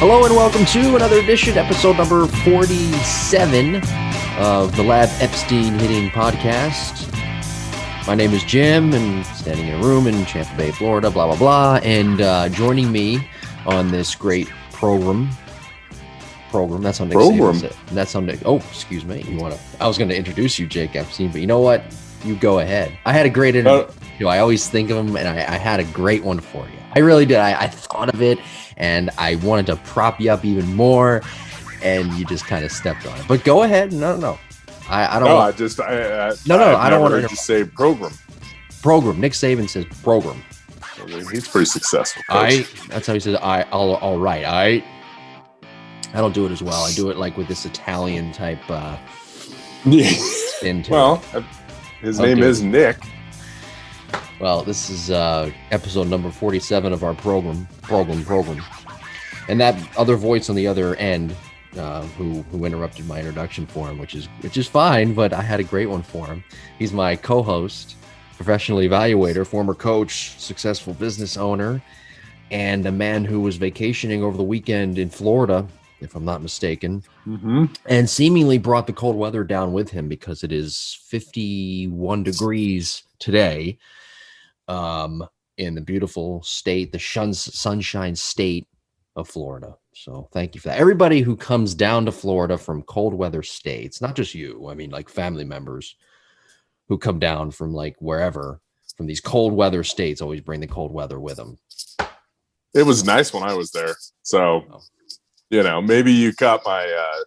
Hello and welcome to another edition, episode number 47 of the Lab Epstein Hitting Podcast. My name is Jim, and standing in a room in Tampa Bay, Florida, blah, blah, blah. And joining me on this great program. That's how Nick says it. That's how Nick. Oh, excuse me. I was going to introduce you, Jake Epstein, but you know what? You go ahead. I had a great interview. I always think of him, and I had a great one for you. I really did. I thought of it, and I wanted to prop you up even more, and you just kind of stepped on it. But go ahead. No. I don't. No. I don't want to just say program. Program. Nick Saban says program. I mean, he's pretty successful. That's how he says. All right. I don't do it as well. I do it like with this Italian type. Well, his name is Nick. Well, this is episode number 47 of our program. And that other voice on the other end, who interrupted my introduction for him, which is fine, but I had a great one for him. He's my co-host, professional evaluator, former coach, successful business owner, and a man who was vacationing over the weekend in Florida, if I'm not mistaken, and seemingly brought the cold weather down with him because it is 51 degrees today. In the beautiful state, the sunshine state of Florida. So thank you for that. Everybody who comes down to Florida from cold weather states, not just you, I mean like family members who come down from like wherever, from these cold weather states, always bring the cold weather with them. It was nice when I was there. So, maybe you caught my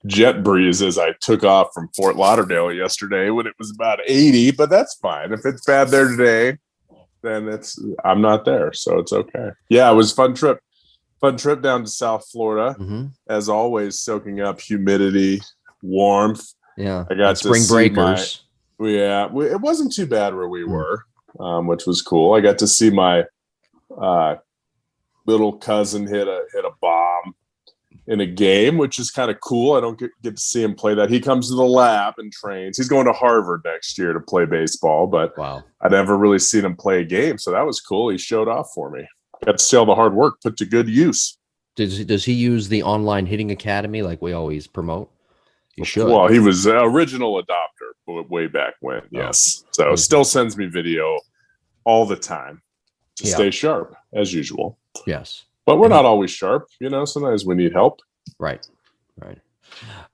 jet breeze as I took off from Fort Lauderdale yesterday when it was about 80, but that's fine. If it's bad there today, then I'm not there, so it's okay. Yeah, it was a fun trip down to South Florida. As always, soaking up humidity, warmth. Yeah, I got spring breakers. It wasn't too bad where we were, which was cool. I got to see my little cousin hit a bomb in a game, which is kind of cool. I don't get to see him play that. He comes to the lab and trains. He's going to Harvard next year to play baseball, but wow, I never really seen him play a game. So that was cool. He showed off for me. Got to see all the hard work put to good use. Does he use the online hitting academy like we always promote? He should. Well, he was an original adopter way back when. Yes. So still sends me video all the time to stay sharp as usual. Yes. But we're not always sharp, sometimes we need help. Right.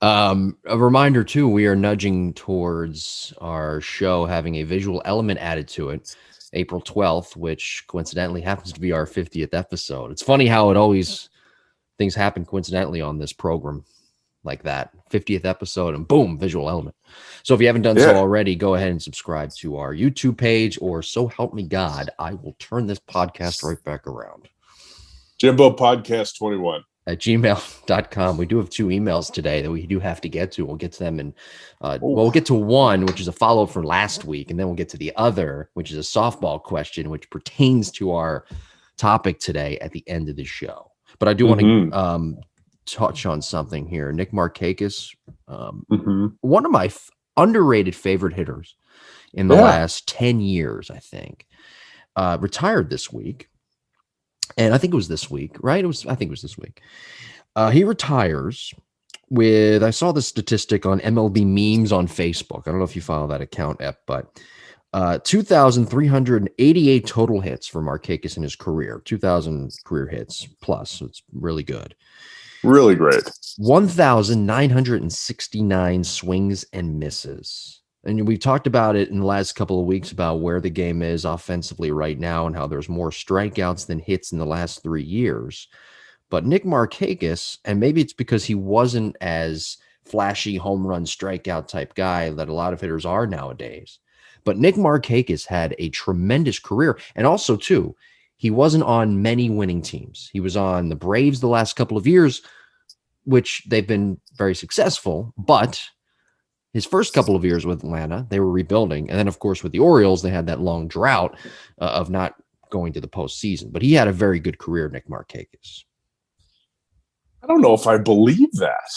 A reminder too, we are nudging towards our show having a visual element added to it, April 12th, which coincidentally happens to be our 50th episode. It's funny how things happen coincidentally on this program like that. 50th episode and boom, visual element. So if you haven't done so already, go ahead and subscribe to our YouTube page, or so help me God, I will turn this podcast right back around. Jimbo Podcast 21 at gmail.com. We do have 2 emails today that we do have to get to. We'll get to them, and we'll get to one, which is a follow-up from last week, and then we'll get to the other, which is a softball question, which pertains to our topic today at the end of the show. But I do want to touch on something here. Nick Markakis, one of my underrated favorite hitters in the last 10 years, I think, retired this week. And I think it was this week, right? I think it was this week. He retires with, I saw the statistic on MLB memes on Facebook. I don't know if you follow that account, but 2,388 total hits for Markakis in his career, 2,000 career hits plus. So it's really good. Really great. 1,969 swings and misses. And we've talked about it in the last couple of weeks about where the game is offensively right now and how there's more strikeouts than hits in the last 3 years. But Nick Markakis, and maybe it's because he wasn't as flashy home run strikeout type guy that a lot of hitters are nowadays. But Nick Markakis had a tremendous career. And also, too, he wasn't on many winning teams. He was on the Braves the last couple of years, which they've been very successful, but his first couple of years with Atlanta, they were rebuilding. And then, of course, with the Orioles, they had that long drought of not going to the postseason. But he had a very good career, Nick Markakis. I don't know if I believe that.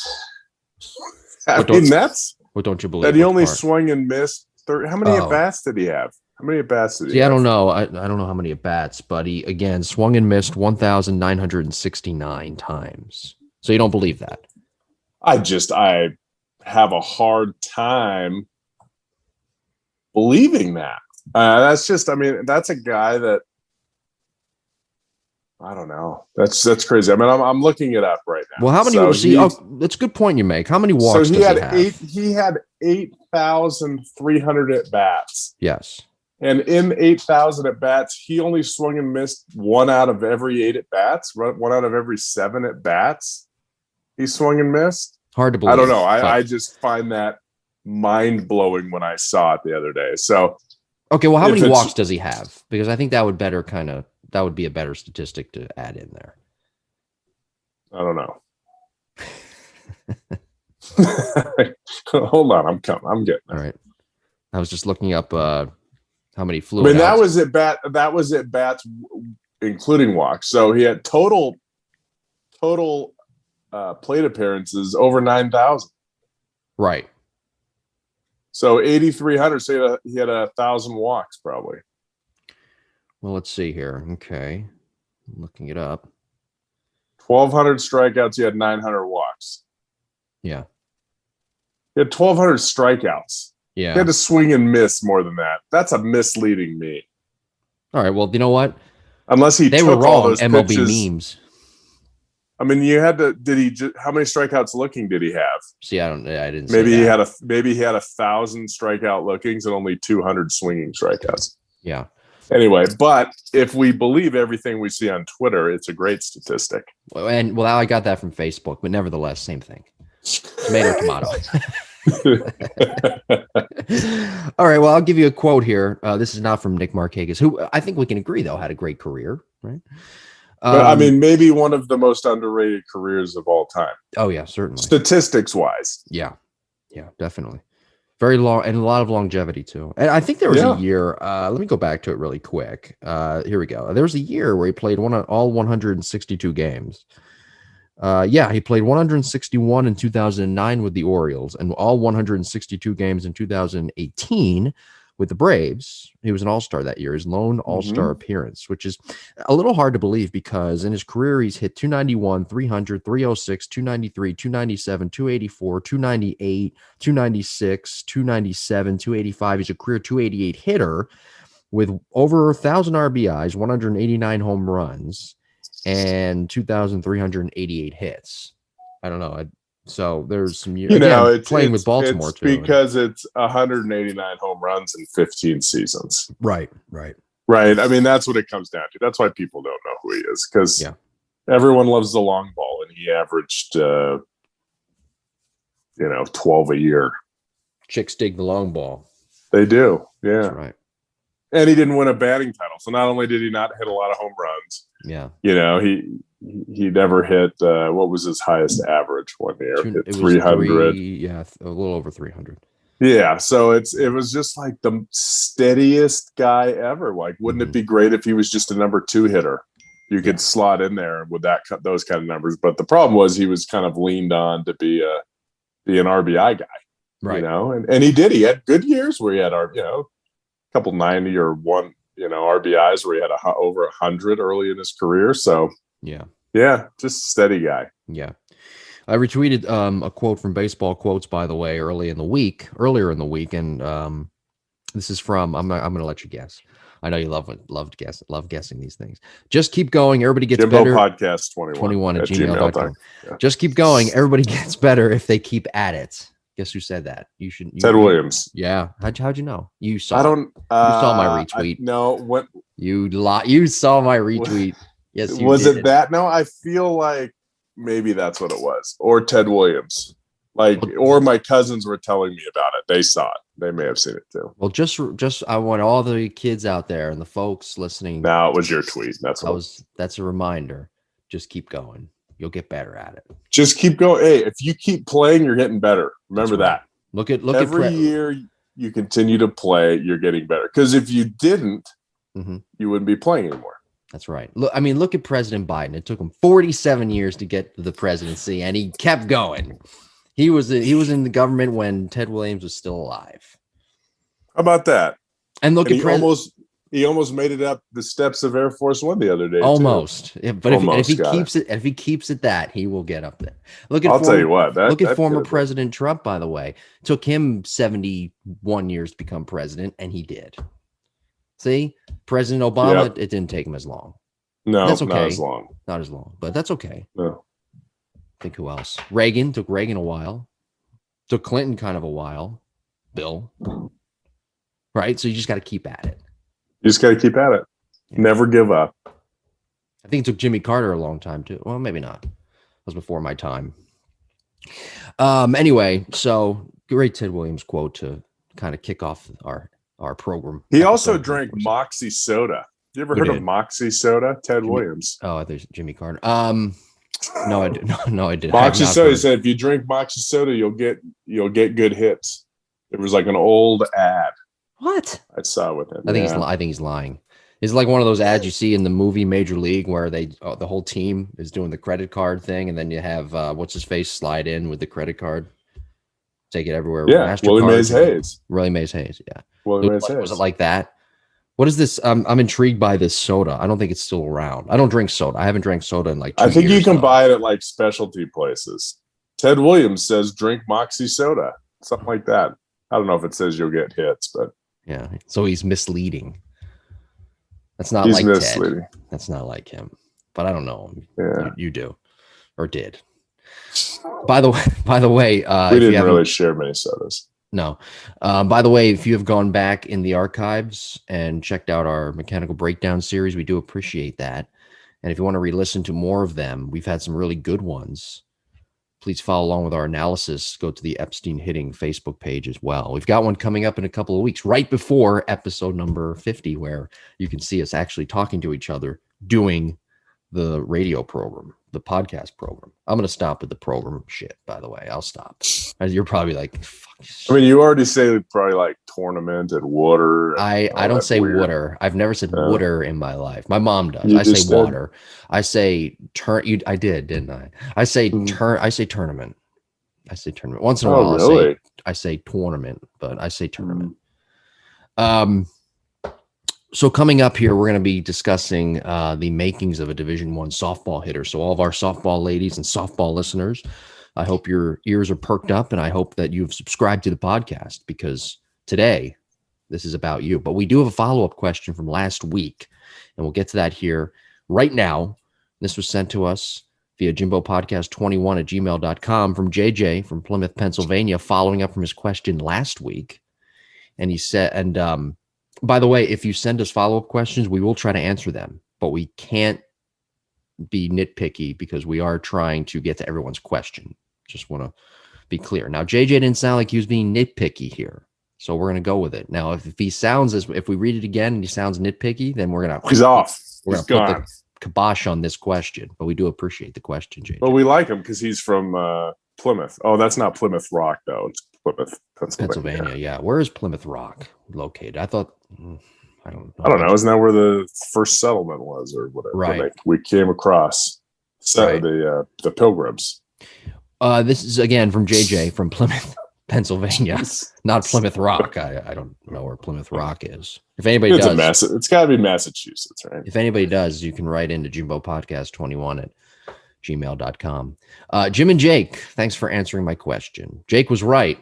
What don't you believe? That he only swung and missed. How many at-bats did he have? How many at bats did he See, I have? don't know. I don't know how many at bats, but he again swung and missed 1,969 times. So you don't believe that? I have a hard time believing that. That's a guy that I don't know. That's crazy. I mean, I'm looking it up right now. Well, how many? So that's a good point you make. How many so walks he does had he have? he had 8,300 at bats. Yes. And in 8,000 at bats, he only swung and missed 1 out of every 8 at bats, 1 out of every 7 at bats. He swung and missed. Hard to believe. I don't know. I just find that mind blowing when I saw it the other day. So, okay. Well, how many walks does he have? Because I think that would be a better statistic to add in there. I don't know. Hold on, I'm coming. I'm getting there. All right. I was just looking up how many flew. I mean, that was at bats, including walks. So he had total plate appearances over 9,000. Right. So 8,300. So he had 1,000 walks probably. Well, let's see here. Okay, I'm looking it up. 1,200 strikeouts. He had 900 walks. Yeah. He had 1,200 strikeouts. Yeah. He had to swing and miss more than that. That's a misleading me. All right. Well, you know what? Unless they were wrong. All those MLB pitches, memes. I mean, you had to. Did he? How many strikeouts looking did he have? See, I didn't. Maybe he had 1,000 strikeout lookings and only 200 swinging strikeouts. Yeah. Anyway, but if we believe everything we see on Twitter, it's a great statistic. Well, I got that from Facebook, but nevertheless, same thing. Tomato, tomato. All right. Well, I'll give you a quote here. This is not from Nick Markakis, who I think we can agree, though, had a great career, right? But I mean, maybe one of the most underrated careers of all time. Oh, yeah, certainly. Statistics wise. Yeah. Yeah, definitely. Very long and a lot of longevity, too. And I think there was a year. Let me go back to it really quick. Here we go. There was a year where he played all 162 games. He played 161 in 2009 with the Orioles and all 162 games in 2018 with the Braves. He was an all-star that year, his lone all-star appearance, which is a little hard to believe because in his career, he's hit 291, 300, 306, 293, 297, 284, 298, 296, 297, 285. He's a career 288 hitter with over 1,000 RBIs, 189 home runs, and 2,388 hits. I don't know. So there's some years it's playing with Baltimore too. Because it's 189 home runs in 15 seasons. Right. I mean, that's what it comes down to. That's why people don't know who he is, because everyone loves the long ball, and he averaged 12 a year. Chicks dig the long ball. They do. Yeah. That's right. And he didn't win a batting title. So not only did he not hit a lot of home runs, he never hit what was his highest average one year? Hit 300. A little over 300. Yeah, so it was just like the steadiest guy ever. Like, wouldn't it be great if he was just a number 2 hitter? You could slot in there with those kind of numbers. But the problem was he was kind of leaned on to be an RBI guy, right? And he did. He had good years where he had couple 90 or one, RBIs where he had over 100 early in his career. So just a steady guy. Yeah. I retweeted a quote from Baseball Quotes, by the way, earlier in the week, and this is from, I'm going to let you guess. I know you love guessing these things. Just keep going. Everybody gets Jimbo better. Podcast 21 at gmail.com. Just keep going. Everybody gets better if they keep at it. Guess who said that? Ted Williams. Yeah. How'd you know? You saw. I don't. You saw my retweet. No. What? You saw my retweet. Yes. Was it that? No. I feel like maybe that's what it was, or Ted Williams. Or my cousins were telling me about it. They saw it. They may have seen it too. Well, just I want all the kids out there and the folks listening. No, it was your tweet. That's a reminder. Just keep going. You'll get better at it. Just keep going. Hey, if you keep playing, you're getting better. Remember that. Look every year you continue to play, you're getting better. Because if you didn't, you wouldn't be playing anymore. That's right. Look at President Biden. It took him 47 years to get to the presidency, and he kept going. He was in the government when Ted Williams was still alive. How about that? And look And at he almost made it up the steps of Air Force One the other day. almost. Too. Yeah, but if he keeps it, if he keeps it that, he will get up there. I'll tell you what. Look at former President Trump, by the way. Took him 71 years to become president, and he did. See, President Obama, it didn't take him as long. No, that's okay. Not as long. Not as long, but that's okay. No. Think who else? Reagan. Took Reagan a while. Took Clinton kind of a while. Bill. Right? So you just got to keep at it. You just got to keep at it. Yeah. Never give up. I think it took Jimmy Carter a long time too. Well, maybe not. That was before my time. Anyway, so great Ted Williams quote to kind of kick off our program. He also drank Moxie soda. You ever heard of Moxie soda? Ted Williams. Oh, there's Jimmy Carter. No, I did. No, I didn't. Moxie soda. He said, if you drink Moxie soda, you'll get good hits. There was like an old ad. What? I saw with him. I think he's lying. It's like one of those ads you see in the movie Major League where the whole team is doing the credit card thing, and then you have what's his face slide in with the credit card, take it everywhere. Yeah, Willie Mays Hayes. Willie Mays Hayes. Yeah. Was it like that? What is this? I'm intrigued by this soda. I don't think it's still around. I don't drink soda. I haven't drank soda in like 2 years. I think you can buy it at like specialty places. Ted Williams says drink Moxie soda, something like that. I don't know if it says you'll get hits, but yeah. So he's misleading. That's not like Ted. That's not like him. But I don't know. Yeah. You do, or did. By the way, we didn't really share many sodas. No. By the way, if you have gone back in the archives and checked out our Mechanical Breakdown series, we do appreciate that. And if you want to re-listen to more of them, we've had some really good ones. Please follow along with our analysis. Go to the Epstein Hitting Facebook page as well. We've got one coming up in a couple of weeks, right before episode number 50, where you can see us actually talking to each other, doing the radio program, the podcast program. I'm going to stop with the program shit, by the way. I'll stop. You're probably like, fuck. I mean, you already say probably like tournament and water. I don't say water. I've never said water in my life. My mom does. I say water. I say I did, didn't I? I say I say tournament. I say tournament. Once in a while, really? I say tournament, but I say tournament. So coming up here, we're going to be discussing the makings of a Division I softball hitter. So all of our softball ladies and softball listeners, I hope your ears are perked up, and I hope that you've subscribed to the podcast, because today this is about you. But we do have a follow-up question from last week, and we'll get to that here right now. This was sent to us via jimbopodcast21@gmail.com from JJ from Plymouth, Pennsylvania, following up from his question last week. And he said, and by the way, if you send us follow-up questions, we will try to answer them, but we can't be nitpicky because we are trying to get to everyone's question. Just want to be clear. Now, JJ didn't sound like he was being nitpicky here, so we're going to go with it. Now, if he sounds if we read it again and he sounds nitpicky, then we're going to he's off. We're going to put the kibosh on this question, but we do appreciate the question, JJ. Well, we like him because he's from Plymouth. Oh, that's not Plymouth Rock, though. It's Plymouth, Pennsylvania. Yeah. Where is Plymouth Rock located? I thought, I don't know. Isn't that where the first settlement was, or whatever? Right. We came across the Pilgrims. This is again from JJ from Plymouth, Pennsylvania, not Plymouth Rock. I don't know where Plymouth Rock is. If anybody does, it's got to be Massachusetts, right? If anybody does, you can write into jimbopodcast21@gmail.com. Jim and Jake, thanks for answering my question. Jake was right.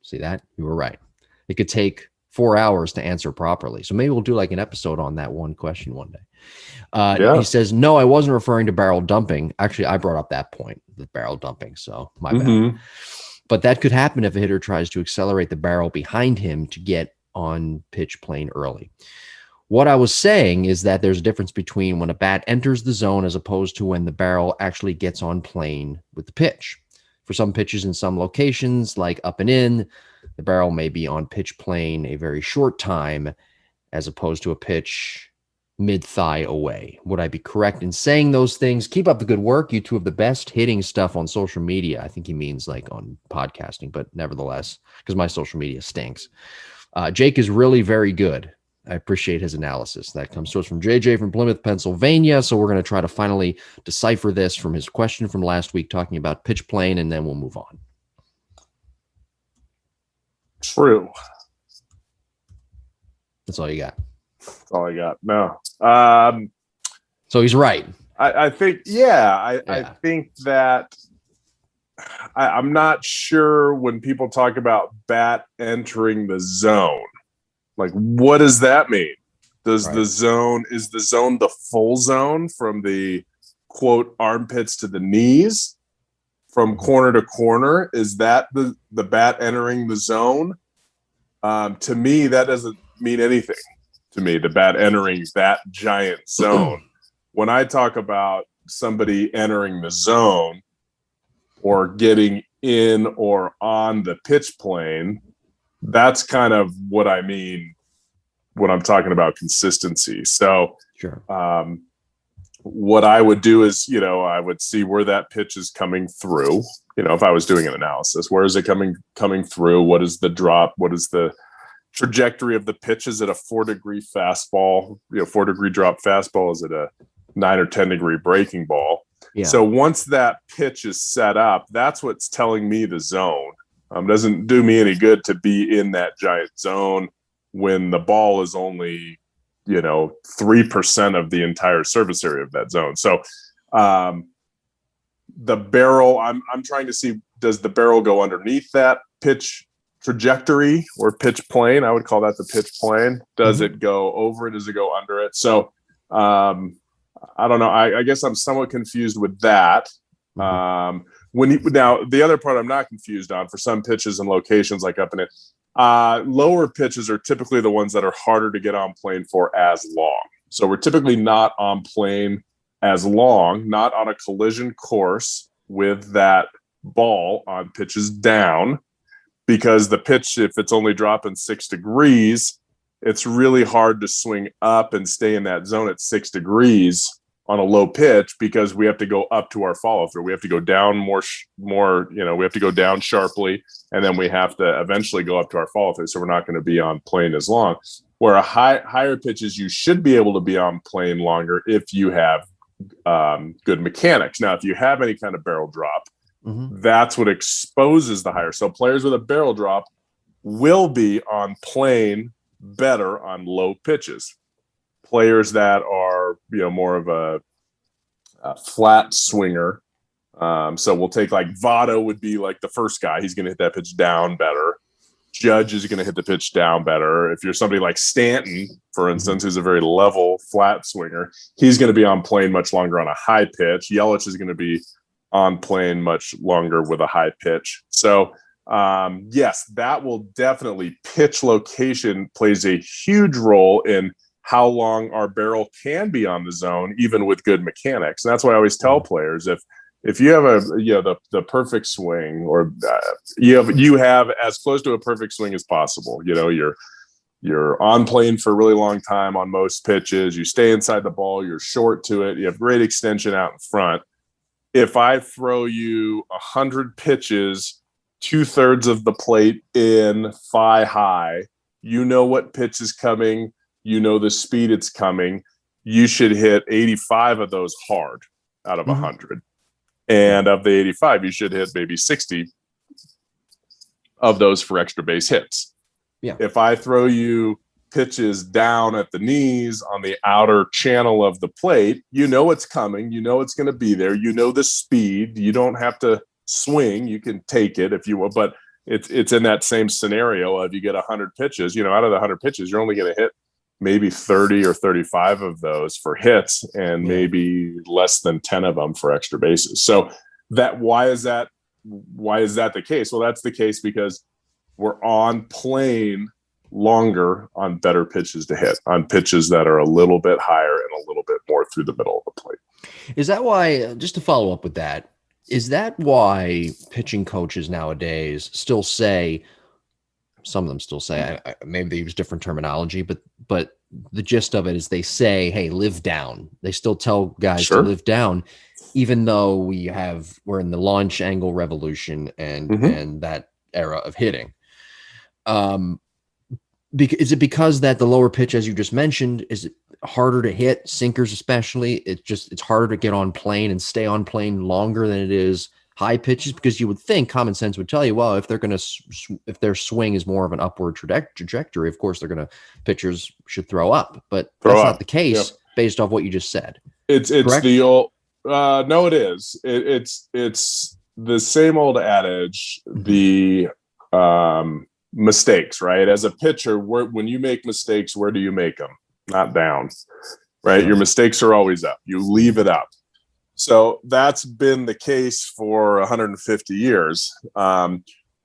See that? You were right. It could take 4 hours to answer properly. So maybe we'll do like an episode on that one question one day. He says, no, I wasn't referring to barrel dumping. Actually, I brought up that point, the barrel dumping. So my bad. But that could happen if a hitter tries to accelerate the barrel behind him to get on pitch plane early. What I was saying is that there's a difference between when a bat enters the zone as opposed to when the barrel actually gets on plane with the pitch. For some pitches in some locations, like up and in, the barrel may be on pitch plane a very short time as opposed to a pitch mid-thigh away. Would I be correct in saying those things? Keep up the good work. You two have the best hitting stuff on social media. I think he means like on podcasting, but nevertheless, because my social media stinks. Jake is really very good. I appreciate his analysis. That comes to us from JJ from Plymouth, Pennsylvania. So we're going to try to finally decipher this from his question from last week, talking about pitch plane, and then we'll move on. True. That's all you got. That's all I got. No. So he's right. I think, I think that I'm not sure when people talk about bat entering the zone. Like, what does that mean? Is the zone the full zone from the quote armpits to the knees, from corner to corner? Is that the bat entering the zone? To me, that doesn't mean anything. To me, the bat entering that giant zone. When I talk about somebody entering the zone or getting in or on the pitch plane, that's kind of what I mean when I'm talking about consistency. So sure. What I would do is, I would see where that pitch is coming through. If I was doing an analysis, where is it coming through? What is the drop? What is the trajectory of the pitch? Is it a 4-degree fastball, 4-degree drop fastball? Is it a 9 or 10-degree breaking ball? Yeah. So once that pitch is set up, that's what's telling me the zone. Doesn't do me any good to be in that giant zone when the ball is only, 3% of the entire surface area of that zone. So the barrel, I'm trying to see, does the barrel go underneath that pitch trajectory or pitch plane? I would call that the pitch plane. Does it go over it? Does it go under it? So I don't know. I guess I'm somewhat confused with that. Now the other part I'm not confused on, for some pitches and locations like up in it, lower pitches are typically the ones that are harder to get on plane for as long. So we're typically not on plane as long, not on a collision course with that ball on pitches down, because the pitch, if it's only dropping 6 degrees, it's really hard to swing up and stay in that zone at 6 degrees on a low pitch, because we have to go up to our follow through. We have to go down more, we have to go down sharply, and then we have to eventually go up to our follow through. So we're not going to be on plane as long. Where higher pitches, you should be able to be on plane longer if you have good mechanics. Now, if you have any kind of barrel drop, that's what exposes the higher. So players with a barrel drop will be on plane better on low pitches. Players that are, more of a flat swinger. So we'll take like Votto would be like the first guy. He's going to hit that pitch down better. Judge is going to hit the pitch down better. If you're somebody like Stanton, for instance, who's a very level flat swinger, he's going to be on plane much longer on a high pitch. Yelich is going to be on plane much longer with a high pitch. So yes, that will definitely, pitch location plays a huge role in how long our barrel can be on the zone, even with good mechanics. And that's why I always tell players, if you have the perfect swing, or you have as close to a perfect swing as possible, you're on plane for a really long time on most pitches, you stay inside the ball, you're short to it, you have great extension out in front. If I throw you 100 pitches, 2/3 of the plate in, thigh high, what pitch is coming, the speed it's coming, you should hit 85 of those hard out of 100. And of the 85, you should hit maybe 60 of those for extra base hits. Yeah. If I throw you pitches down at the knees on the outer channel of the plate, it's coming, it's going to be there, the speed, you don't have to swing, you can take it if you will, but it's in that same scenario of, you get 100 pitches, out of the 100 pitches, you're only going to hit maybe 30 or 35 of those for hits, and maybe less than 10 of them for extra bases. So why is that the case? Well, that's the case because we're on plane longer on better pitches to hit, on pitches that are a little bit higher and a little bit more through the middle of the plate. Is that why, just to follow up with that, is that why pitching coaches nowadays still say, some of them still say, maybe they use different terminology, but the gist of it is they say, hey, live down. They still tell guys to live down, even though we're in the launch angle revolution and that era of hitting. Is it because that the lower pitch, as you just mentioned, is it harder to hit, sinkers especially? It's harder to get on plane and stay on plane longer than it is high pitches? Because you would think common sense would tell you, well, if they're going to, if their swing is more of an upward trajectory, of course pitchers should throw up. But that's not the case based off what you just said. It's correct? The old no, it is. It's the same old adage. The mistakes, right? As a pitcher, when you make mistakes, where do you make them? Not down, right? Your mistakes are always up. You leave it up. So that's been the case for 150 years.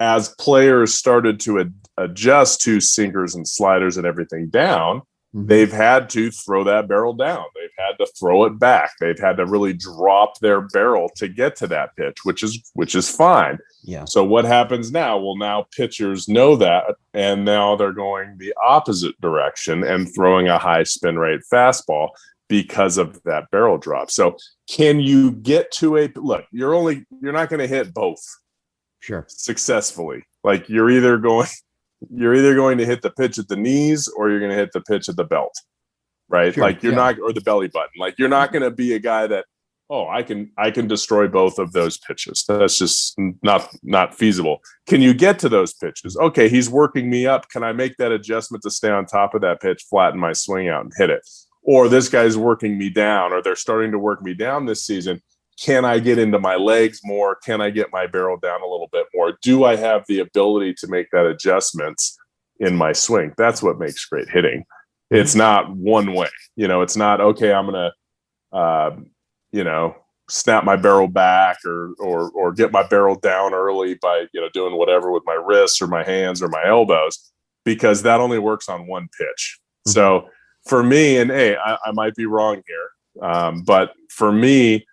As players started to adjust to sinkers and sliders and everything down, they've had to throw that barrel down. They've had to throw it back. They've had to really drop their barrel to get to that pitch, which is fine. Yeah. So what happens now? Well, now pitchers know that, and now they're going the opposite direction and throwing a high spin rate fastball because of that barrel drop. So can you get to look, you're not going to hit both successfully. Like you're either going to hit the pitch at the knees or you're going to hit the pitch at the belt, right? Like you're not, or the belly button. Like you're not going to be a guy that, I can destroy both of those pitches. That's just not feasible. Can you get to those pitches? Okay, he's working me up. Can I make that adjustment to stay on top of that pitch, flatten my swing out and hit it? Or this guy's working me down, or they're starting to work me down this season. Can I get into my legs more? Can I get my barrel down a little bit more? Do I have the ability to make that adjustments in my swing? That's what makes great hitting. It's not one way. It's not, okay, I'm going to, snap my barrel back or get my barrel down early by, doing whatever with my wrists or my hands or my elbows, because that only works on one pitch. So for me, and I might be wrong here, but for me,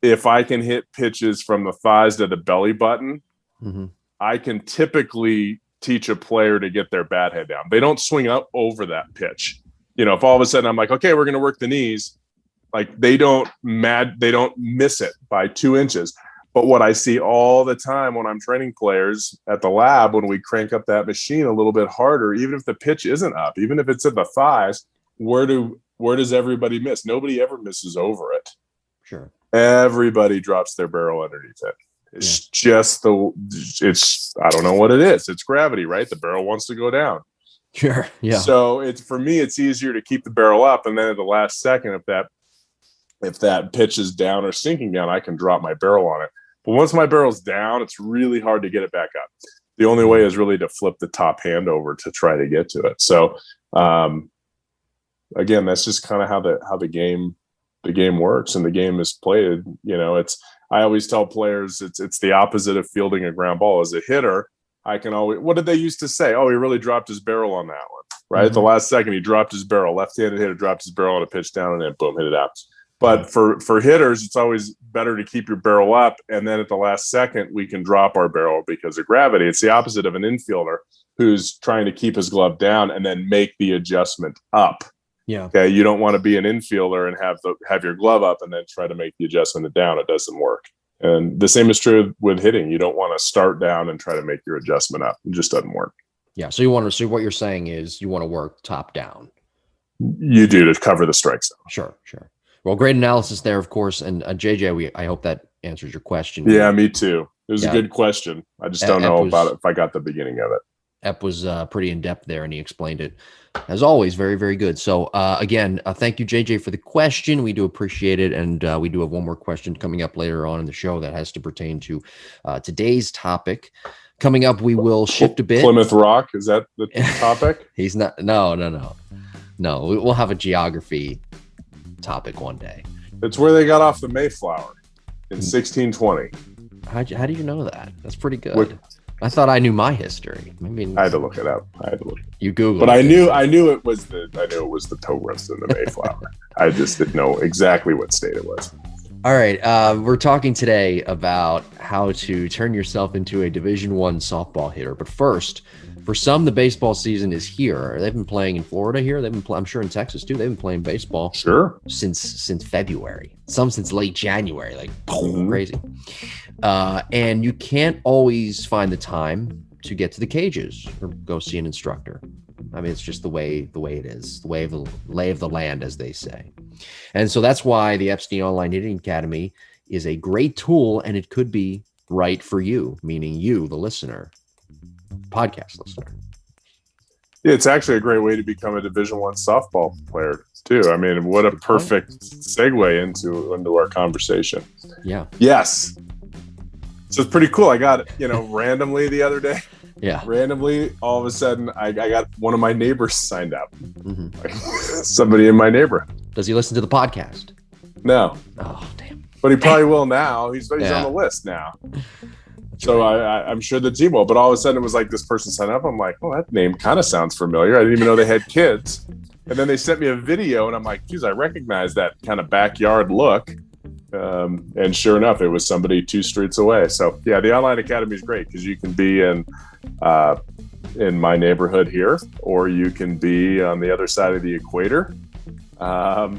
if I can hit pitches from the thighs to the belly button, I can typically teach a player to get their bat head down. They don't swing up over that pitch. If all of a sudden I'm like, okay, we're going to work the knees, like they don't miss it by 2 inches. But what I see all the time when I'm training players at the lab, when we crank up that machine a little bit harder, even if the pitch isn't up, even if it's at the thighs, where does everybody miss? Nobody ever misses over it. Sure. Everybody drops their barrel underneath it. It's just I don't know what it is. It's gravity, right? The barrel wants to go down. Sure. Yeah. So for me, it's easier to keep the barrel up. And then at the last second, if that pitch is down or sinking down, I can drop my barrel on it. But once my barrel's down, it's really hard to get it back up. The only way is really to flip the top hand over to try to get to it. So again, that's just kind of how the game works and the game is played. I always tell players it's the opposite of fielding a ground ball. As a hitter, I can always, what did they used to say? Oh, he really dropped his barrel on that one, right? At the last second, he dropped his barrel. Left-handed hitter dropped his barrel on a pitch down and then boom, hit it out. But for hitters, it's always better to keep your barrel up, and then at the last second, we can drop our barrel because of gravity. It's the opposite of an infielder who's trying to keep his glove down and then make the adjustment up. Yeah. Okay. You don't want to be an infielder and have your glove up and then try to make the adjustment down. It doesn't work. And the same is true with hitting. You don't want to start down and try to make your adjustment up. It just doesn't work. Yeah. So what you're saying is you want to work top down. You do, to cover the strike zone. Sure. Well, great analysis there, of course. And JJ, I hope that answers your question. Yeah, me too. It was a good question. I just don't know about it if I got the beginning of it. Ep was pretty in depth there, and he explained it as always very, very good. So again, thank you, JJ, for the question. We do appreciate it, and we do have one more question coming up later on in the show that has to pertain to today's topic. Coming up, we will shift a bit. Plymouth Rock, is that the topic? He's not. No. We'll have a geography topic one day. It's where they got off the Mayflower in 1620. How do you know that? That's pretty good. I thought I knew my history. I had to look it up. You Googled, but I knew it was the Pilgrims and the Mayflower. I just didn't know exactly what state it was. All right, we're talking today about how to turn yourself into a Division I softball hitter. But first, for some, the baseball season is here. They've been playing in Florida here. They've been I'm sure in Texas too. They've been playing baseball since February. Some since late January, like crazy. And you can't always find the time to get to the cages or go see an instructor. I mean, it's just the way it is, the lay of the land, as they say. And so that's why the Epstein Online Hitting Academy is a great tool, and it could be right for you, meaning you, the listener, podcast listener. Yeah, it's actually a great way to become a Division I softball player too. I mean, what a perfect segue into our conversation. Yeah. Yes. So it's pretty cool. I got it, randomly the other day. Yeah. Randomly, all of a sudden, I got one of my neighbors signed up. Mm-hmm. Somebody in my neighborhood. Does he listen to the podcast? No. Oh, damn. But he probably will now. He's on the list now. So I'm sure the team will. But all of a sudden, it was like this person signed up. I'm like, oh, that name kind of sounds familiar. I didn't even know they had kids. And then they sent me a video, and I'm like, geez, I recognize that kind of backyard look. And sure enough, it was somebody 2 streets away. So yeah, the online academy is great because you can be in my neighborhood here, or you can be on the other side of the equator, or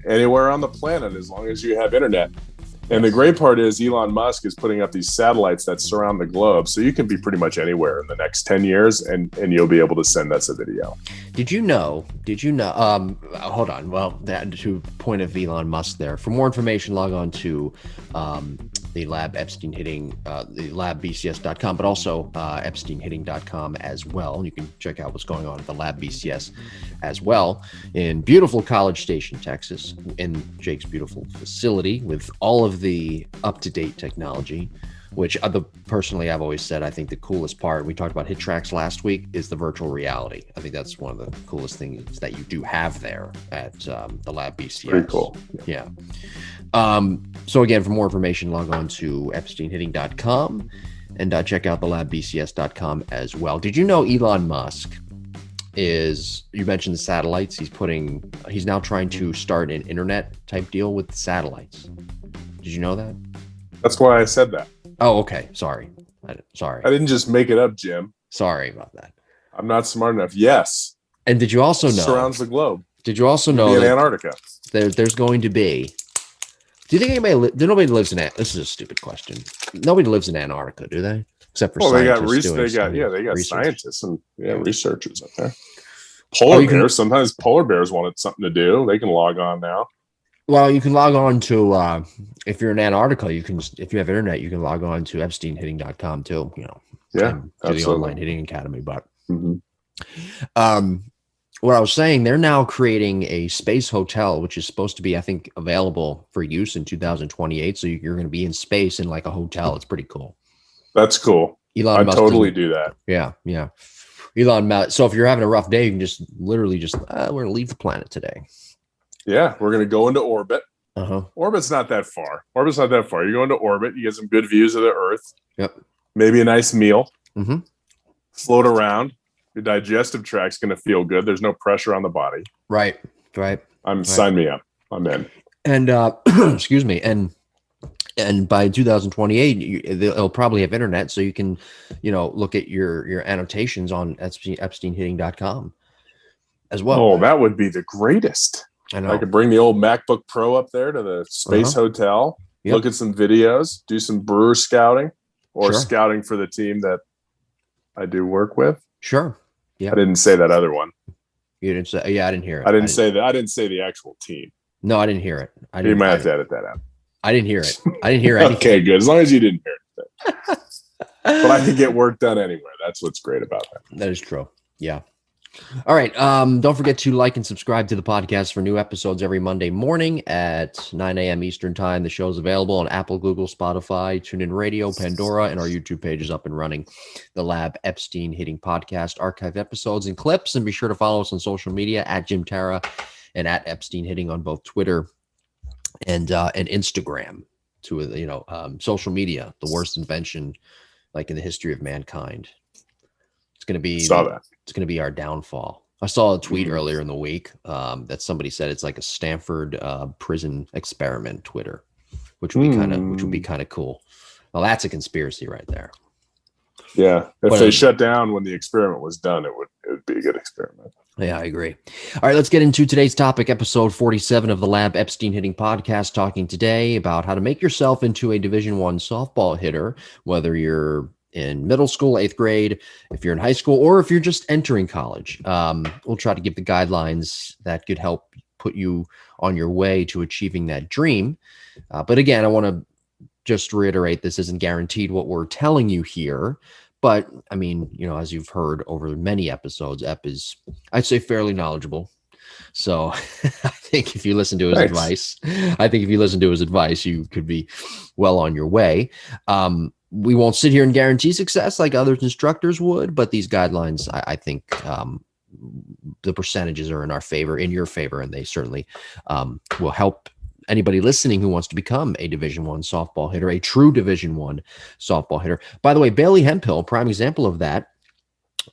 anywhere on the planet, as long as you have internet. And the great part is Elon Musk is putting up these satellites that surround the globe. So you can be pretty much anywhere in the next 10 years and you'll be able to send us a video. Did you know, hold on. Well, that to point of Elon Musk there. For more information, log on to the Lab Epstein Hitting, the labbcs.com, but also epsteinhitting.com as well. You can check out what's going on at the Lab BCS as well in beautiful College Station, Texas, in Jake's beautiful facility with all of the up-to-date technology, which personally I've always said I think the coolest part, we talked about hit tracks last week, is the virtual reality. I think that's one of the coolest things that you do have there at the Lab BCS. Pretty cool. Yeah. So again, for more information, log on to epsteinhitting.com and check out the labbcs.com as well. Did you know Elon Musk you mentioned the satellites, he's now trying to start an internet type deal with the satellites. Did you know that? That's why I said that. Oh, okay. Sorry. I didn't just make it up, Jim. Sorry about that. I'm not smart enough. Yes. And did you also know? Surrounds the globe. Did you also know in that Antarctica? There's going to be. Do you think nobody lives in This is a stupid question. Nobody lives in Antarctica, do they? Except for scientists. They got scientists and researchers up there. Polar bears. Sometimes polar bears wanted something to do. They can log on now. Well, you can log on to if you're in Antarctica, if you have internet, you can log on to epsteinhitting.com too. To the online hitting academy. But what I was saying, they're now creating a space hotel, which is supposed to be, I think, available for use in 2028. So you're going to be in space in like a hotel. It's pretty cool. That's cool. Elon Musk totally do that. Yeah. Elon Musk. So if you're having a rough day, you can just literally we're going to leave the planet today. Yeah, we're going to go into orbit. Uh-huh. Orbit's not that far. You go into orbit, you get some good views of the Earth. Yep. Maybe a nice meal. Mm-hmm. Float around. Your digestive tract's going to feel good. There's no pressure on the body. Right. Sign me up. I'm in. And excuse me. And by 2028, it'll probably have internet, so you can, look at your annotations on epsteinhitting.com as well. Oh, that would be the greatest. I know. I could bring the old MacBook Pro up there to the space hotel, look at some videos, do some brewer scouting or scouting for the team that I do work with. Sure. Yeah. I didn't say that other one. You didn't say, I didn't hear it. I didn't say that. I didn't say the actual team. No, I didn't hear it. You might have to edit that out. I didn't hear it. I didn't hear anything. Okay, good. As long as you didn't hear it. But I can get work done anywhere. That's what's great about that. That is true. Yeah. All right. Don't forget to like and subscribe to the podcast for new episodes every Monday morning at 9 a.m. Eastern time. The show's available on Apple, Google, Spotify, TuneIn Radio, Pandora, and our YouTube page is up and running. The Lab Epstein Hitting Podcast, archive episodes and clips. And be sure to follow us on social media at Jim Tara and at Epstein Hitting on both Twitter and Instagram. Social media, the worst invention like in the history of mankind. It's going to be It's going to be our downfall. I saw a tweet earlier in the week that somebody said it's like a Stanford prison experiment. Twitter, which would be kind of cool. Well, that's a conspiracy right there. Yeah, if they shut down when the experiment was done, it would be a good experiment. Yeah, I agree. All right, let's get into today's topic, episode 47 of the Lab Epstein Hitting Podcast, talking today about how to make yourself into a Division I softball hitter, whether you're in middle school, 8th grade, if you're in high school, or if you're just entering college. We'll try to give the guidelines that could help put you on your way to achieving that dream. But again, I want to just reiterate, this isn't guaranteed what we're telling you here. But I mean, as you've heard over many episodes, Ep is, I'd say, fairly knowledgeable. So I think if you listen to his advice, you could be well on your way. We won't sit here and guarantee success like other instructors would, but these guidelines, I think the percentages are in your favor, and they certainly will help anybody listening who wants to become a Division I softball hitter, a true Division I softball hitter. By the way, Bailey Hemphill, prime example of that.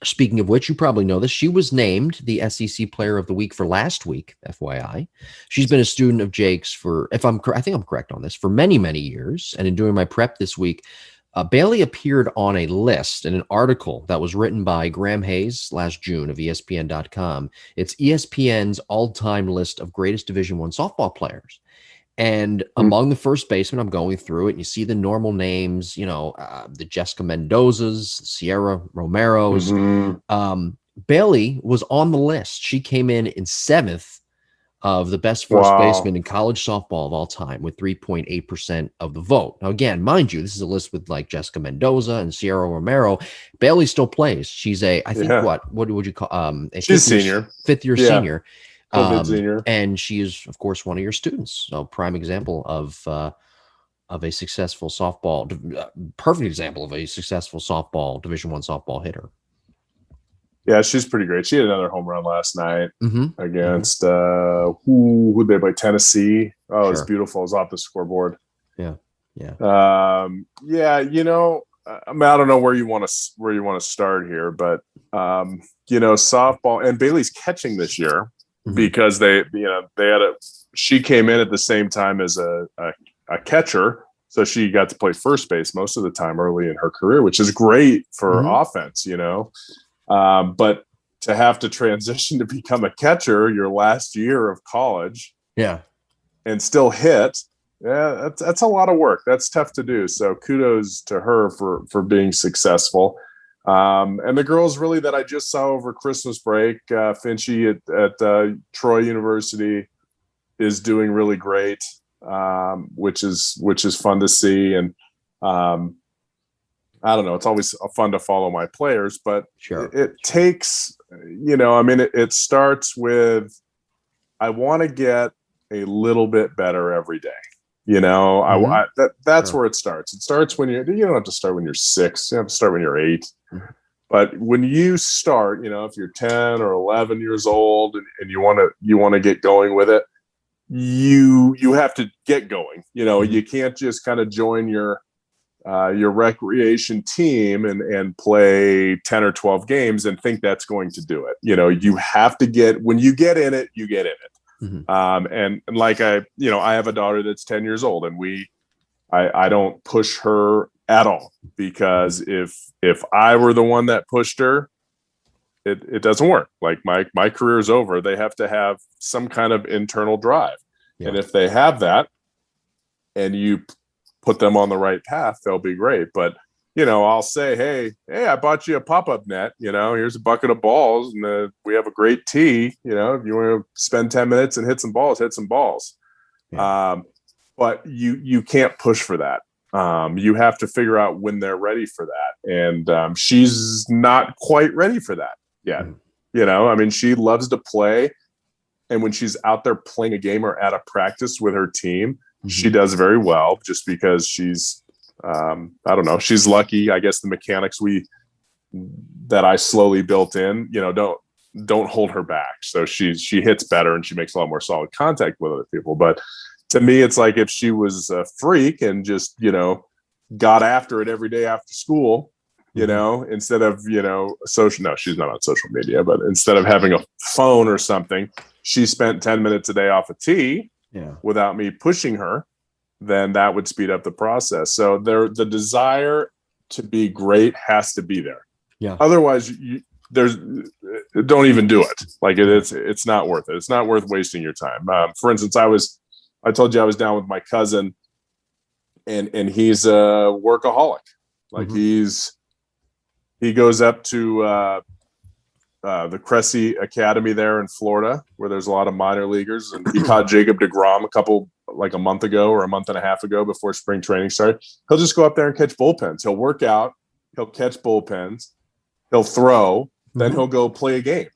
Speaking of which, you probably know this. She was named the SEC Player of the Week for last week, FYI. She's been a student of Jake's I think I'm correct on this, for many, many years. And in doing my prep this week, Bailey appeared on a list in an article that was written by Graham Hayes last June of ESPN.com. It's ESPN's all-time list of greatest Division I softball players. And among the first basemen, I'm going through it, and you see the normal names, the Jessica Mendozas, Sierra Romero's. Bailey was on the list. She came in 7th of the best first baseman in college softball of all time with 3.8% of the vote. Now, again, mind you, this is a list with like Jessica Mendoza and Sierra Romero. Bailey still plays. She's what would you call, she's senior, fifth year senior. Senior. And she is, of course, one of your students. So prime example of a successful softball, perfect example of a successful Division I softball hitter. Yeah, she's pretty great. She had another home run last night against who'd they play? Tennessee. Oh, it was beautiful. It was off the scoreboard. Yeah. I don't know where you want to start here, but softball, and Bailey's catching this year. Because she came in at the same time as a catcher, so she got to play first base most of the time early in her career, which is great for offense, but to have to transition to become a catcher your last year of college, and still hit, that's a lot of work. That's tough to do. So kudos to her for being successful. And the girls really that I just saw over Christmas break, Finchie at Troy University is doing really great, which is fun to see. And I don't know, it's always fun to follow my players, but it takes, it starts with, I want to get a little bit better every day. That's where it starts. It starts when you don't have to start when you're 6, you have to start when you're 8. But when you start, if you're 10 or 11 years old and you want to get going with it, you have to get going. You can't just kind of join your recreation team and play 10 or 12 games and think that's going to do it. You have to when you get in it, you get in it. And like I have a daughter that's 10 years old, and I don't push her at all, because if I were the one that pushed her, it doesn't work. Like my career is over. They have to have some kind of internal drive. And if they have that and you put them on the right path, they'll be great. But I'll say, hey, I bought you a pop-up net, here's a bucket of balls, and we have a great tee, if you want to spend 10 minutes and hit some balls. But you can't push for that. You have to figure out when they're ready for that. And she's not quite ready for that yet. She loves to play. And when she's out there playing a game or at a practice with her team, she does very well, just because she's, I don't know, she's lucky. I guess the mechanics that I slowly built in, don't hold her back. So she hits better and she makes a lot more solid contact with other people. But to me, it's like if she was a freak and just, got after it every day after school, instead of, social, no, she's not on social media, but instead of having a phone or something, she spent 10 minutes a day off a tee without me pushing her, then that would speed up the process. So the desire to be great has to be there. Otherwise, don't even do it. Like it's not worth it. It's not worth wasting your time. For instance, I told you I was down with my cousin, and he's a workaholic. Like he goes up to the Cressy Academy there in Florida, where there's a lot of minor leaguers, and he caught Jacob deGrom a month ago or a month and a half ago before spring training started. He'll just go up there and catch bullpens. He'll work out, he'll catch bullpens, he'll throw, then he'll go play a game,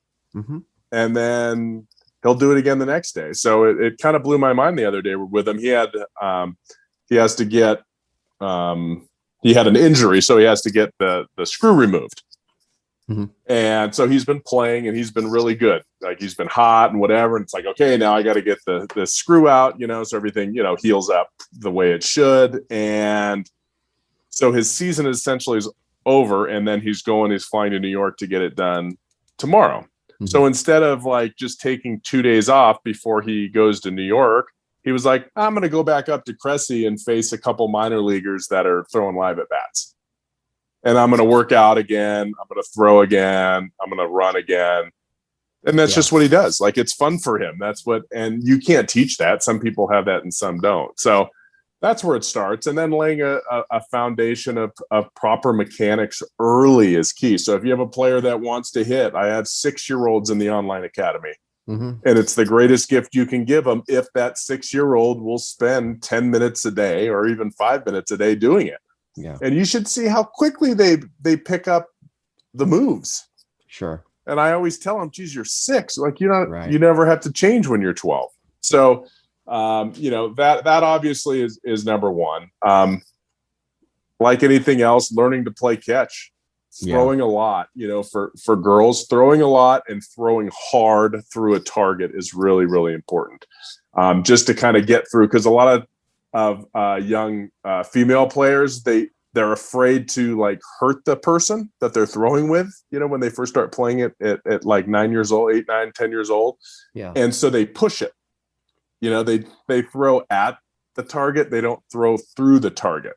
and then he'll do it again the next day. So it kind of blew my mind the other day with him. He had he had an injury, so he has to get the screw removed. And so he's been playing, and he's been really good. Like, he's been hot and whatever. And it's like, okay, now I got to get the screw out, so everything, heals up the way it should. And so his season essentially is over, and then he's flying to New York to get it done tomorrow. So instead of like just taking 2 days off before he goes to New York, he was like, I'm going to go back up to Cressy and face a couple minor leaguers that are throwing live at bats. And I'm going to work out again. I'm going to throw again. I'm going to run again. And that's just what he does. Like, it's fun for him. And you can't teach that. Some people have that and some don't. So that's where it starts. And then laying a foundation of proper mechanics early is key. So if you have a player that wants to hit, I have 6-year-olds in the online academy. And it's the greatest gift you can give them if that 6-year-old will spend 10 minutes a day or even 5 minutes a day doing it. Yeah. And you should see how quickly they pick up the moves. Sure. And I always tell them, geez, you're 6. Like, you never have to change when you're 12. So, that obviously is number one. Like anything else, learning to play catch, throwing a lot, for girls, throwing a lot and throwing hard through a target is really, really important. Just to kind of get through, because a lot of young female players, they're afraid to like hurt the person that they're throwing with, when they first start playing it at like 9 years old, 8, 9, 10 years old. Yeah. And so they push it, they throw at the target. They don't throw through the target.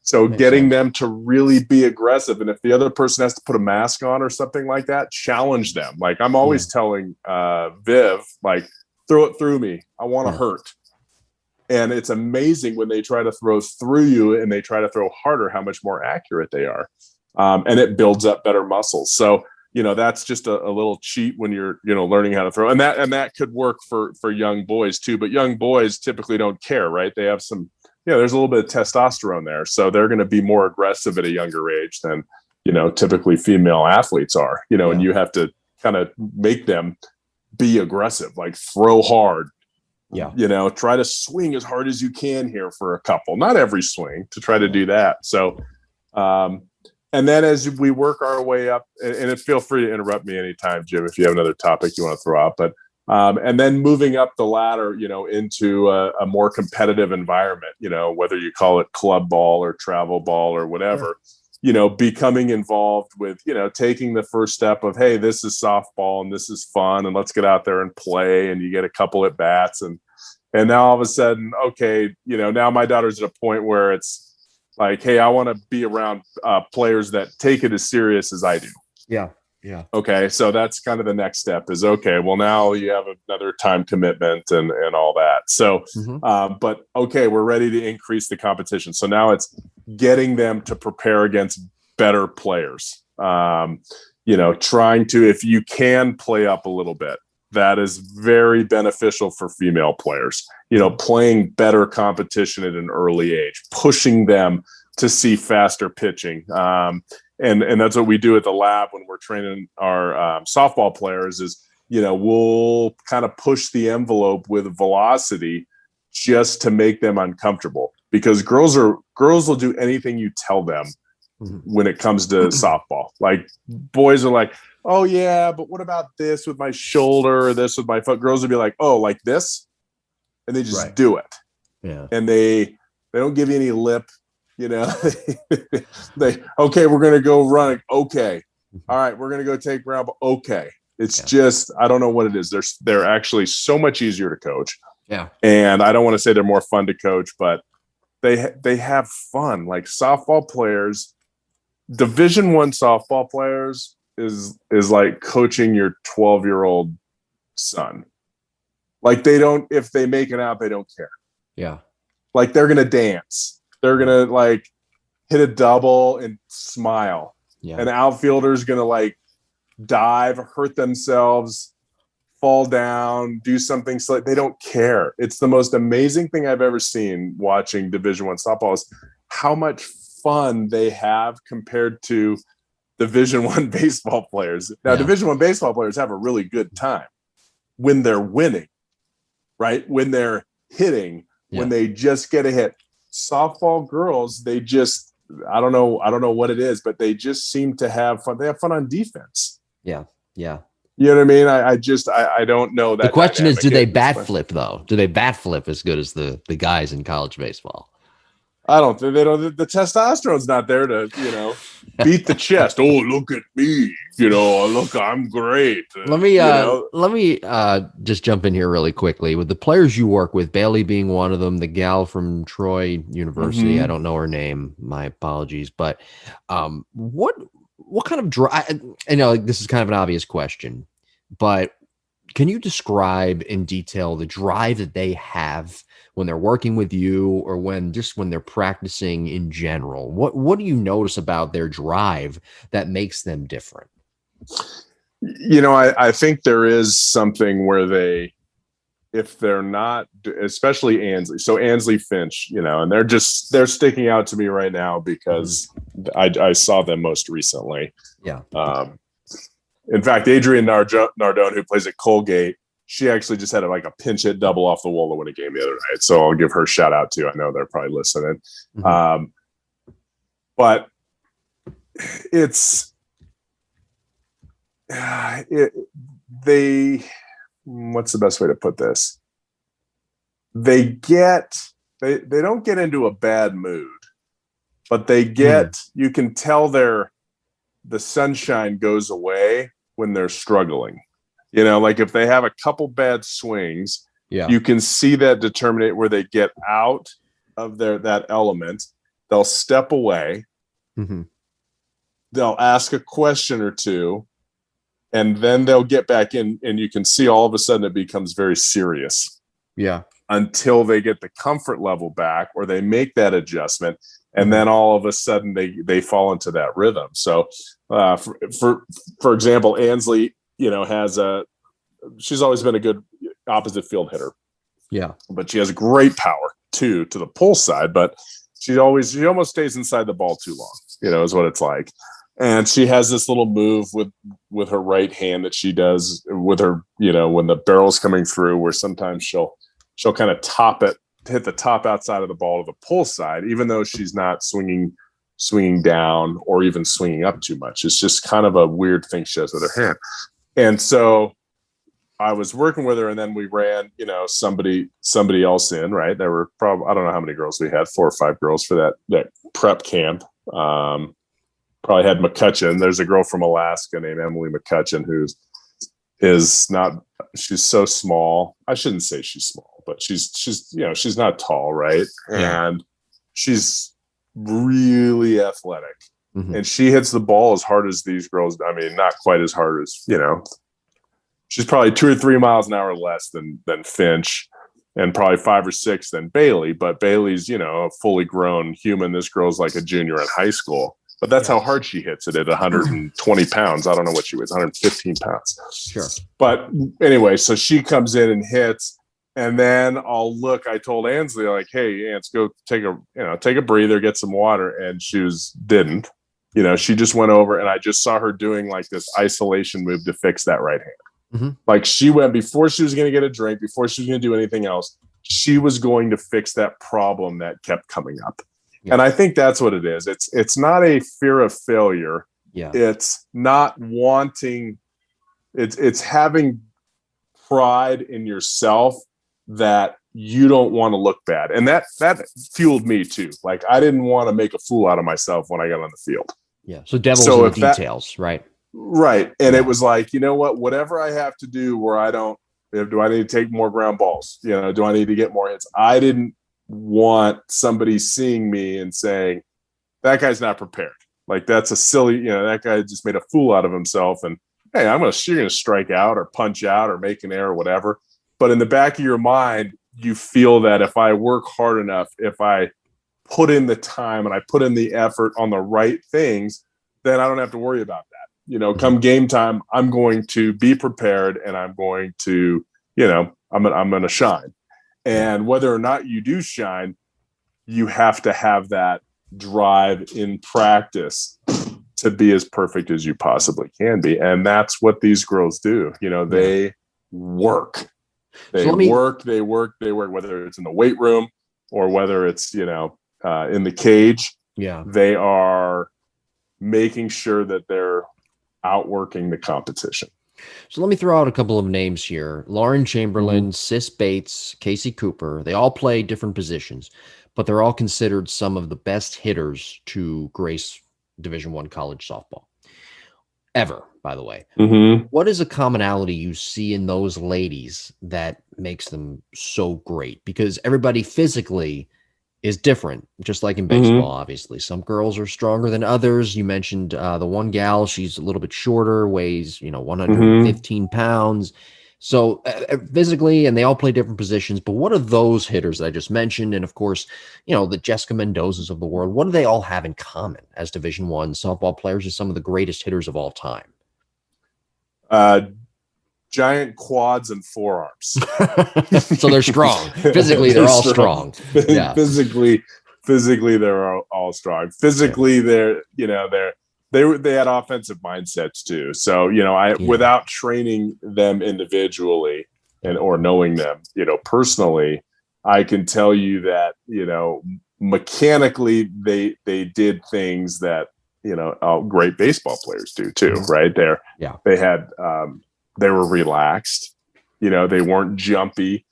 So getting them to really be aggressive. And if the other person has to put a mask on or something like that, challenge them. Like, I'm always telling Viv, like, throw it through me. I want to hurt. And it's amazing when they try to throw through you and they try to throw harder, how much more accurate they are. And it builds up better muscles. So, that's just a little cheat when you're, learning how to throw. And that could work for young boys too. But young boys typically don't care, right? They have some, there's a little bit of testosterone there. So they're going to be more aggressive at a younger age than, typically female athletes are, and you have to kind of make them be aggressive, like throw hard. Yeah. Try to swing as hard as you can here for a couple, not every swing, to try to do that. So, and then as we work our way up, and feel free to interrupt me anytime, Jim, if you have another topic you want to throw out, but, and then moving up the ladder, into a more competitive environment, whether you call it club ball or travel ball or whatever, becoming involved with, taking the first step of, hey, this is softball and this is fun, and let's get out there and play. And you get a couple at bats, and now all of a sudden, okay, now my daughter's at a point where it's like, hey, I want to be around players that take it as serious as I do. Yeah. Yeah. Okay. So that's kind of the next step is, okay, well, now you have another time commitment and all that. So, but okay, we're ready to increase the competition. So now it's getting them to prepare against better players. Trying to, if you can play up a little bit, that is very beneficial for female players, playing better competition at an early age, pushing them to see faster pitching. And that's what we do at the lab when we're training our softball players is, we'll kind of push the envelope with velocity just to make them uncomfortable, because girls will do anything you tell them when it comes to softball. Like, boys are like, oh yeah, but what about this with my shoulder or this with my foot? Girls will be like, oh, like this. And they just do it. Yeah. And they don't give you any lip. Okay, we're going to go run. Okay. All right. We're going to go take ground. Okay. It's just, I don't know what it is. They're actually so much easier to coach. Yeah. And I don't want to say they're more fun to coach, but they have fun. Like, softball players, Division I softball players is like coaching your 12-year-old son. Like, if they make it out, they don't care. Yeah. Like, they're going to dance. They're going to like hit a double and smile. Yeah. An outfielder's going to like dive, hurt themselves, fall down, do something slight. They don't care. It's the most amazing thing I've ever seen watching Division I softball is how much fun they have compared to Division I baseball players. Now, Division I baseball players have a really good time when they're winning, right? When they're hitting, when they just get a hit. Softball girls, they just, I don't know what it is, but they just seem to have fun. They have fun on defense. Yeah. Yeah. You know what I mean? I don't know that. The question is, do they bat flip though? Do they bat flip as good as the guys in college baseball? I don't think they don't. The testosterone's not there to, beat the chest. Oh, look at me. Look, I'm great. Let me just jump in here really quickly with the players you work with, Bailey being one of them, the gal from Troy University. I don't know her name. My apologies. But what kind of drive? I know this is kind of an obvious question, but can you describe in detail the drive that they have when they're working with you or when they're practicing in general? What do you notice about their drive that makes them different? I think there is something where if they're not, especially Ansley. So Ansley Finch, and they're sticking out to me right now because I saw them most recently. Yeah. In fact, Adrienne Nardone, who plays at Colgate, she actually just had a pinch hit double off the wall to win a game the other night. So I'll give her a shout out too. I know they're probably listening. But what's the best way to put this? They don't get into a bad mood, but you can tell the sunshine goes away when they're struggling. If they have a couple bad swings, you can see that determinate where they get out of that element. They'll step away. They'll ask a question or two, and then they'll get back in, and you can see all of a sudden it becomes very serious. Yeah. Until they get the comfort level back or they make that adjustment. And then all of a sudden they fall into that rhythm. So for example, Ansley, she's always been a good opposite field hitter. Yeah. But she has great power too, to the pull side, but she almost stays inside the ball too long, is what it's like. And she has this little move with her right hand that she does with her, when the barrel's coming through, where sometimes she'll kind of top it, hit the top outside of the ball to the pull side, even though she's not swinging down or even swinging up too much. It's just kind of a weird thing she does with her hand. And so I was working with her, and then we ran, somebody else in, right? There were probably, I don't know how many girls we had, 4 or 5 girls for that prep camp. Probably had McCutcheon. There's a girl from Alaska named Emily McCutcheon she's so small. I shouldn't say she's small, but she's not tall, right? Yeah. And she's really athletic. And she hits the ball as hard as these girls. I mean, not quite as hard as, she's probably 2 or 3 miles an hour less than Finch, and probably 5 or 6 than Bailey. But Bailey's, a fully grown human. This girl's like a junior in high school. But that's how hard she hits it at 120 pounds. I don't know what she weighs, 115 pounds. Sure. But anyway, so she comes in and hits, and then I told Ansley, like, hey, Ans, go take a breather, get some water. And she didn't. She just went over, and I just saw her doing like this isolation move to fix that right hand. Like she went, before she was going to get a drink, before she was going to do anything else, she was going to fix that problem that kept coming up. Yeah. And I think that's what it is. It's not a fear of failure. Yeah. It's not wanting, it's having pride in yourself that you don't want to look bad. And that fueled me too. Like I didn't want to make a fool out of myself when I got on the field. Yeah. So devil's in the details, right? Right. And it was like, whatever I have to do where do I need to take more ground balls? Do I need to get more hits? I didn't want somebody seeing me and saying, that guy's not prepared. Like that's a silly, that guy just made a fool out of himself. And hey, you're going to strike out or punch out or make an error or whatever. But in the back of your mind, you feel that if I work hard enough, if I put in the time and I put in the effort on the right things, then I don't have to worry about that. come game time, I'm going to be prepared and I'm going to, I'm going to shine. And whether or not you do shine, you have to have that drive in practice to be as perfect as you possibly can be. And that's what these girls do. They work. They work, whether it's in the weight room or whether it's, in the cage. Yeah. They are making sure that they're outworking the competition. So let me throw out a couple of names here. Lauren Chamberlain, Sis Bates, Casey Cooper. They all play different positions, but they're all considered some of the best hitters to grace Division I college softball ever, by the way. What is a commonality you see in those ladies that makes them so great? Because everybody physically is different, just like in baseball, obviously. Some girls are stronger than others. You mentioned the one gal, she's a little bit shorter, weighs, 115 pounds. So physically, and they all play different positions. But what are those hitters that I just mentioned? And of course, the Jessica Mendozas of the world, what do they all have in common as Division I softball players as some of the greatest hitters of all time? Giant quads and forearms. So they're strong. Physically, they're all strong. Yeah. Physically, they're all strong. Physically, they had offensive mindsets too. So, without training them individually or knowing them, personally, I can tell you that, mechanically they did things that, great baseball players do too, right there. Yeah. They were relaxed, they weren't jumpy.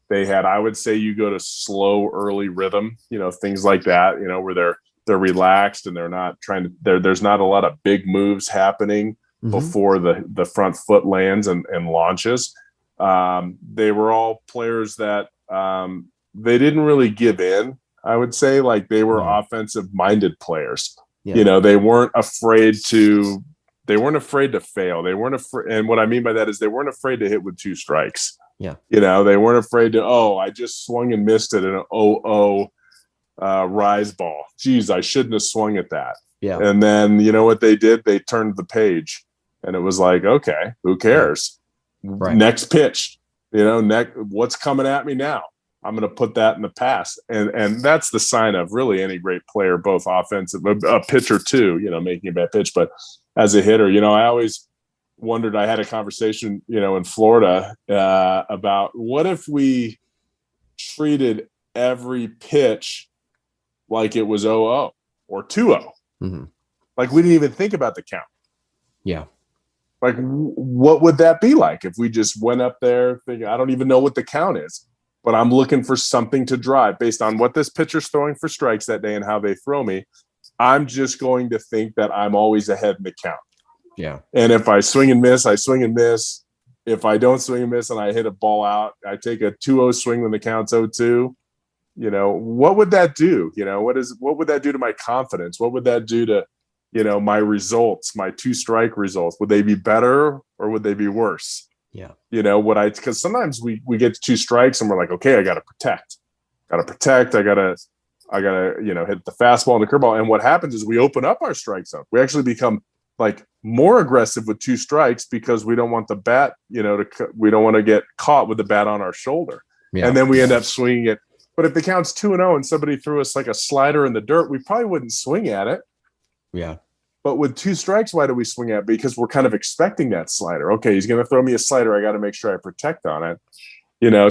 They had, I would say, you go to slow early rhythm, things like that, where they're relaxed and they're not trying to, there's not a lot of big moves happening before the front foot lands and launches. They were all players that they didn't really give in. I would say, like, they were offensive minded players. Yeah. They weren't afraid to fail. They weren't afraid. And what I mean by that is they weren't afraid to hit with 2 strikes. Yeah. They weren't afraid to, I just swung and missed it in an rise ball. Geez, I shouldn't have swung at that. Yeah. And then, what they did? They turned the page and it was like, okay, who cares? Right. Next pitch, what's coming at me now? I'm going to put that in the past. And that's the sign of really any great player, both offensive, a pitcher too, making a bad pitch, but as a hitter, I always wondered, I had a conversation, in Florida about what if we treated every pitch like it was 0-0 or 2-0. Like we didn't even think about the count. Yeah. Like what would that be like if we just went up there thinking, I don't even know what the count is, but I'm looking for something to drive based on what this pitcher's throwing for strikes that day and how they throw me. I'm just going to think that I'm always ahead in the count. Yeah. And if I swing and miss, I swing and miss. If I don't swing and miss and I hit a ball out, I take a 2-0 swing when the count's 0-2. What would that do? What would that do to my confidence? What would that do to, my results, my 2-strike results? Would they be better or would they be worse? Yeah. Because sometimes we get to 2 strikes and we're like, okay, I got to protect. I gotta, hit the fastball and the curveball. And what happens is we open up our strike zone. We actually become like more aggressive with 2 strikes because we don't want the bat, we don't want to get caught with the bat on our shoulder. Yeah. And then we end up swinging it. But if the count's 2-0 and somebody threw us like a slider in the dirt, we probably wouldn't swing at it. Yeah. But with 2 strikes, why do we swing at it? Because we're kind of expecting that slider. Okay, he's going to throw me a slider. I got to make sure I protect on it.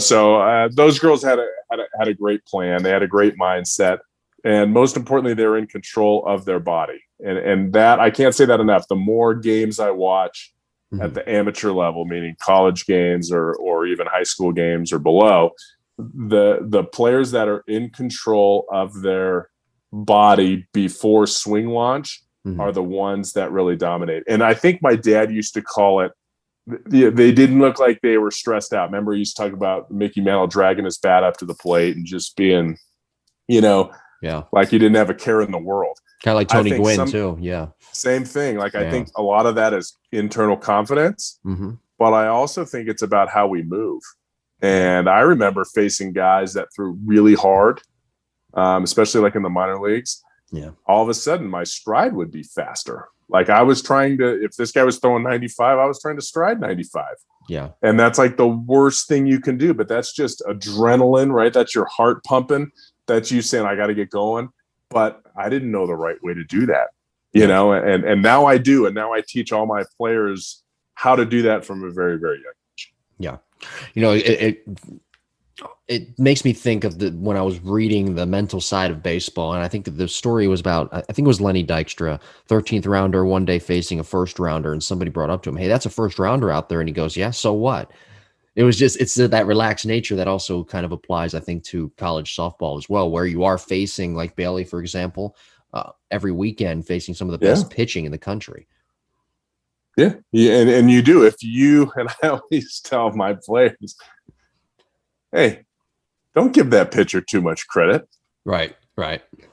So those girls had a great plan. They had a great mindset. And most importantly, they're in control of their body. And that, I can't say that enough. The more games I watch at the amateur level, meaning college games or even high school games or below, the players that are in control of their body before swing launch are the ones that really dominate. And I think my dad used to call it, they didn't look like they were stressed out. Remember, he used to talk about Mickey Mantle dragging his bat up to the plate and just being, like he didn't have a care in the world. Kind of like Tony Gwynn too. Yeah. Same thing. Like, I think a lot of that is internal confidence, but I also think it's about how we move. And I remember facing guys that threw really hard, especially like in the minor leagues. Yeah. all of a sudden my stride would be faster. Like I was trying to, if this guy was throwing 95, I was trying to stride 95. Yeah. And that's like the worst thing you can do, but that's just adrenaline, right? That's your heart pumping. That's you saying, I got to get going. But I didn't know the right way to do that, you know, and now I do. And now I teach all my players how to do that from a very, very young age. Yeah. You know, it makes me think of when I was reading the mental side of baseball, and I think that the story was about, I think it was Lenny Dykstra, 13th rounder, one day facing a first rounder, and somebody brought up to him, hey, that's a first rounder out there, and he goes, yeah, so what? It's that relaxed nature that also kind of applies, I think, to college softball as well, where you are facing, like Bailey, for example, every weekend facing some of the best pitching in the country. Yeah, and you do. If you, and I always tell my players, hey, don't give that pitcher too much credit. Right.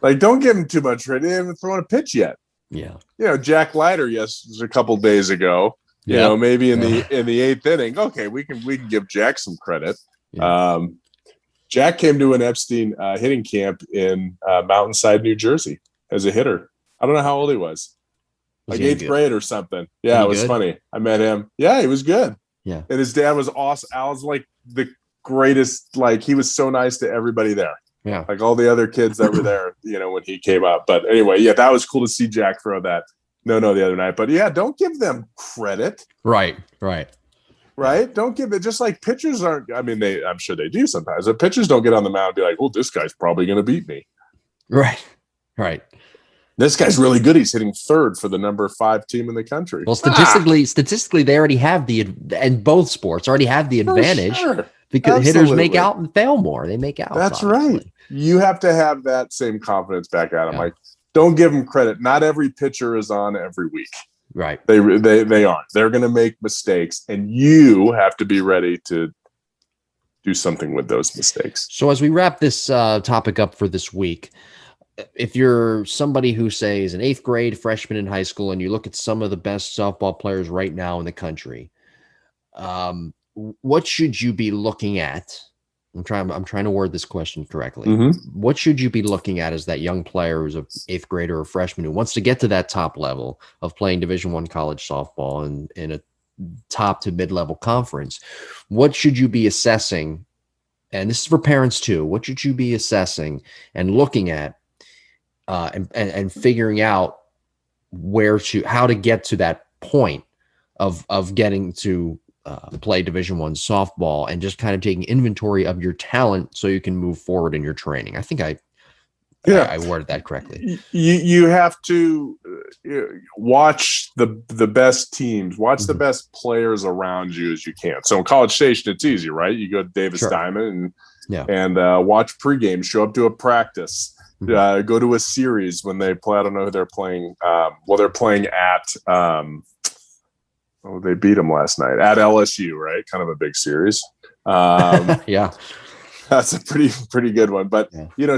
Like, don't give him too much credit. He hasn't thrown a pitch yet. Yeah. You know, Jack Leiter, a couple days ago. You know, maybe in the 8th inning. Okay, we can give Jack some credit. Yeah. Jack came to an Epstein hitting camp in Mountainside, New Jersey, as a hitter. I don't know how old he was. Like 8th grade or something. Yeah, it was funny. I met him. Yeah, he was good. Yeah. And his dad was awesome. Al's like the greatest. Like, he was so nice to everybody there. Yeah. Like all the other kids that were there, you know, when he came up. But anyway, yeah, that was cool to see Jack throw that. No, the other night. But yeah, don't give them credit. Right. Don't give it, just like pitchers aren't, I mean, I'm sure they do sometimes. But pitchers don't get on the mound and be like, well, this guy's probably going to beat me. Right. This guy's really good. He's hitting 3rd for the number 5 team in the country. Well, statistically, they already have in both sports already have the advantage because hitters make out and fail more. They make out. That's obviously right. You have to have that same confidence back at them. Yeah. Like, don't give them credit. Not every pitcher is on every week. Right. They aren't. They're going to make mistakes, and you have to be ready to do something with those mistakes. So as we wrap this topic up for this week, if you're somebody who, say, is an 8th grade freshman in high school, and you look at some of the best softball players right now in the country, what should you be looking at? I'm trying to word this question correctly. Mm-hmm. What should you be looking at as that young player who's an 8th grader or freshman who wants to get to that top level of playing Division I college softball and in a top to mid-level conference? What should you be assessing? And this is for parents too. What should you be assessing and looking at and figuring out how to get to that point of getting to play Division I softball, and just kind of taking inventory of your talent so you can move forward in your training? I think I worded that correctly. You have to watch the best teams, watch the best players around you as you can. So in College Station, it's easy, right? You go to Davis Diamond and watch pregame, show up to a practice, go to a series when they play. I don't know who they're playing. They're playing at they beat them last night at LSU, right? Kind of a big series. Yeah. That's a pretty good one. But,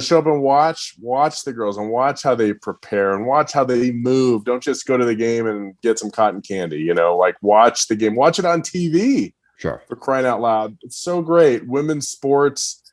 show up and watch the girls and watch how they prepare and watch how they move. Don't just go to the game and get some cotton candy, like watch the game, watch it on TV. Sure. For crying out loud. It's so great. Women's sports,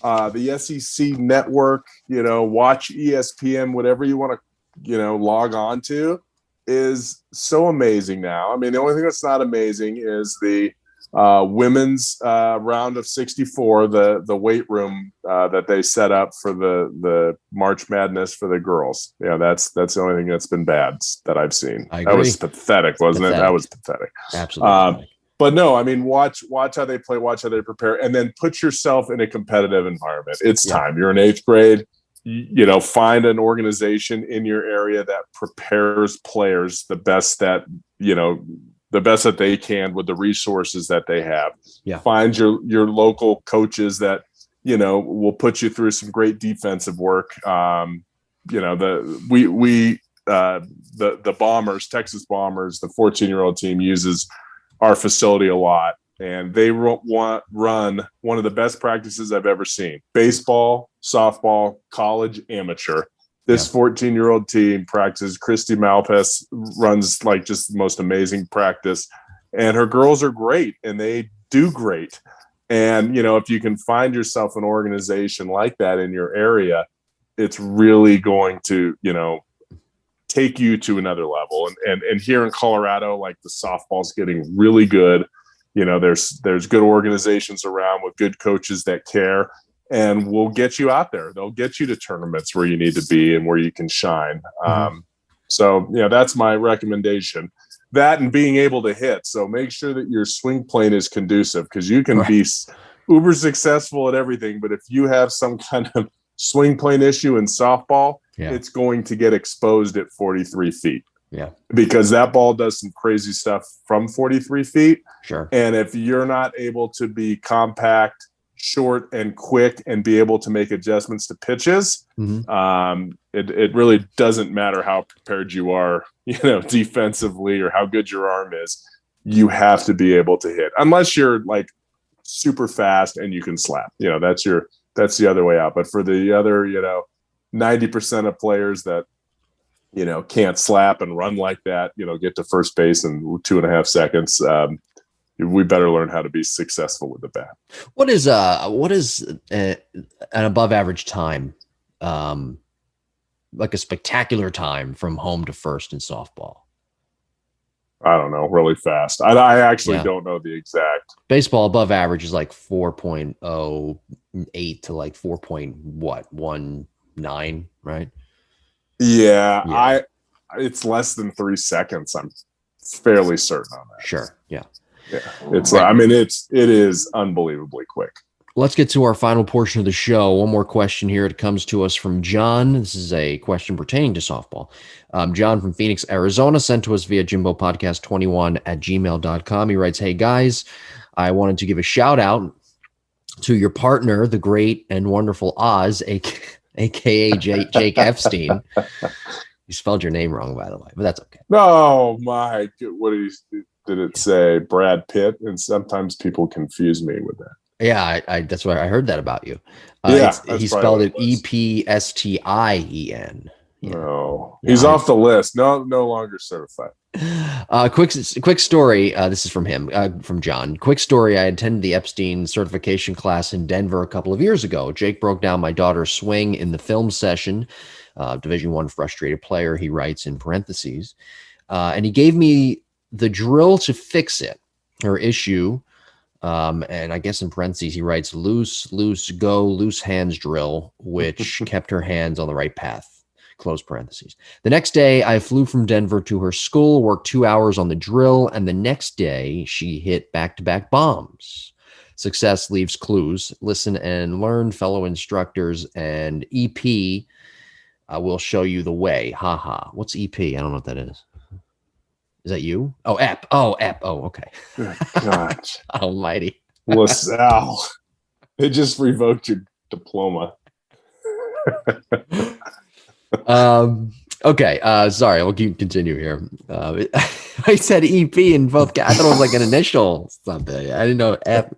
the SEC network, watch ESPN, whatever you want to, log on to, is so amazing now. I mean, the only thing that's not amazing is the women's round of 64, the weight room that they set up for the March Madness for the girls. That's the only thing that's been bad that I've seen. That was pathetic, wasn't it? That was pathetic. Absolutely. But no, I mean, watch how they play, watch how they prepare, and then put yourself in a competitive environment. It's time. You're in 8th grade. Find an organization in your area that prepares players the best that they can with the resources that they have. Yeah. Find your local coaches that, will put you through some great defensive work. The Bombers, Texas Bombers, the 14-year-old team uses our facility a lot, and they run one of the best practices I've ever seen. Baseball, softball, college, amateur. This 14-year-old team practices. Christy Malpass runs like just the most amazing practice, and her girls are great and they do great. And, if you can find yourself an organization like that in your area, it's really going to, take you to another level. And here in Colorado, like the softball's getting really good. There's good organizations around with good coaches that care, and will get you out there. They'll get you to tournaments where you need to be and where you can shine. So that's my recommendation. That and being able to hit. So make sure that your swing plane is conducive, because you can be uber successful at everything, but if you have some kind of swing plane issue in softball, it's going to get exposed at 43 feet. Yeah. Because that ball does some crazy stuff from 43 feet. Sure. And if you're not able to be compact, short, and quick and be able to make adjustments to pitches, it really doesn't matter how prepared you are, defensively, or how good your arm is. You have to be able to hit, unless you're like super fast and you can slap. That's the other way out. But for the other, 90% of players that, can't slap and run like that, get to first base in 2.5 seconds. We better learn how to be successful with the bat. What is an above average time, like a spectacular time from home to first in softball? I don't know, really fast. I actually don't know the exact. Baseball above average is like 4.08 to like 4.19, right? Yeah. It's less than 3 seconds. I'm fairly certain on that. Sure. Yeah. Yeah. It is unbelievably quick. Let's get to our final portion of the show. One more question here. It comes to us from John. This is a question pertaining to softball. John from Phoenix, Arizona, sent to us via jimbopodcast21@gmail.com. He writes, "Hey guys, I wanted to give a shout out to your partner, the great and wonderful Oz, aka Jake Epstein." You spelled your name wrong, by the way, but that's okay. Oh my! Did it say Brad Pitt? And sometimes people confuse me with that. Yeah, I that's why I heard that about you. He spelled it Epstien. No, he's off the list. No longer certified. Quick story. This is from him, from John. Quick story. I attended the Epstein certification class in Denver a couple of years ago. Jake broke down my daughter's swing in the film session. Division I frustrated player, he writes in parentheses, and he gave me the drill to fix it, her issue. And I guess in parentheses, he writes loose hands drill, which kept her hands on the right path. Close parentheses. The next day, I flew from Denver to her school, worked 2 hours on the drill, and the next day she hit back-to-back bombs. Success leaves clues. Listen and learn, fellow instructors, and EP will show you the way. Haha. What's EP? I don't know what that is. Is that you? Oh, Ep. Oh, Ep. Oh, okay. Good God. Almighty. LaSalle. They just revoked your diploma. Okay. Sorry. We'll continue here. I said EP in both. I thought it was like an initial something. I didn't know Ep.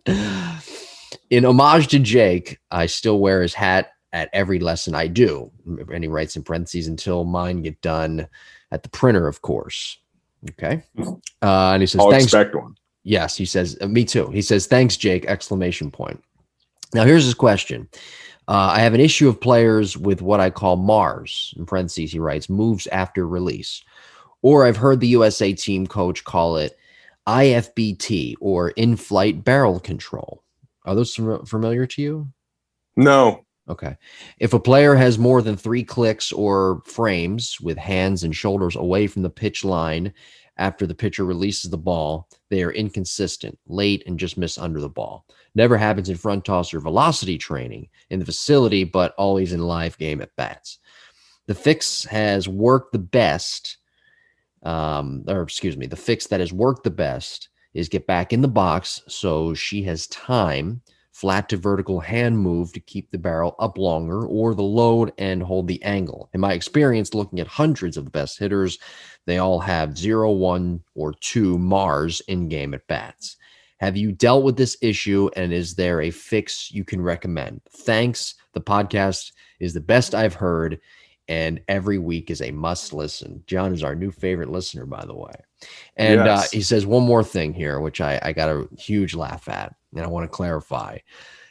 In homage to Jake, I still wear his hat at every lesson I do. And he writes in parentheses, until mine get done at the printer, of course. Okay. And he says, I'll thanks. expect one. Yes. He says, me too. He says, thanks, Jake, exclamation point. Now here's his question. I have an issue of players with what I call MARS, in parentheses, he writes, moves after release. Or I've heard the USA team coach call it IFBT, or in-flight barrel control. Are those familiar to you? No. Okay. If a player has more than 3 clicks or frames with hands and shoulders away from the pitch line after the pitcher releases the ball, they are inconsistent, late, and just miss under the ball. Never happens in front toss or velocity training in the facility, but always in live game at bats. The fix has worked the best, the fix that has worked the best is get back in the box so she has time, flat to vertical hand move to keep the barrel up longer, or the load and hold the angle. In my experience, looking at hundreds of the best hitters, they all have 0, 1, or 2 MARS in-game at bats. Have you dealt with this issue, and is there a fix you can recommend? Thanks. The podcast is the best I've heard, and every week is a must listen. John is our new favorite listener, by the way. And Yes. He says one more thing here, which I got a huge laugh at. and I want to clarify.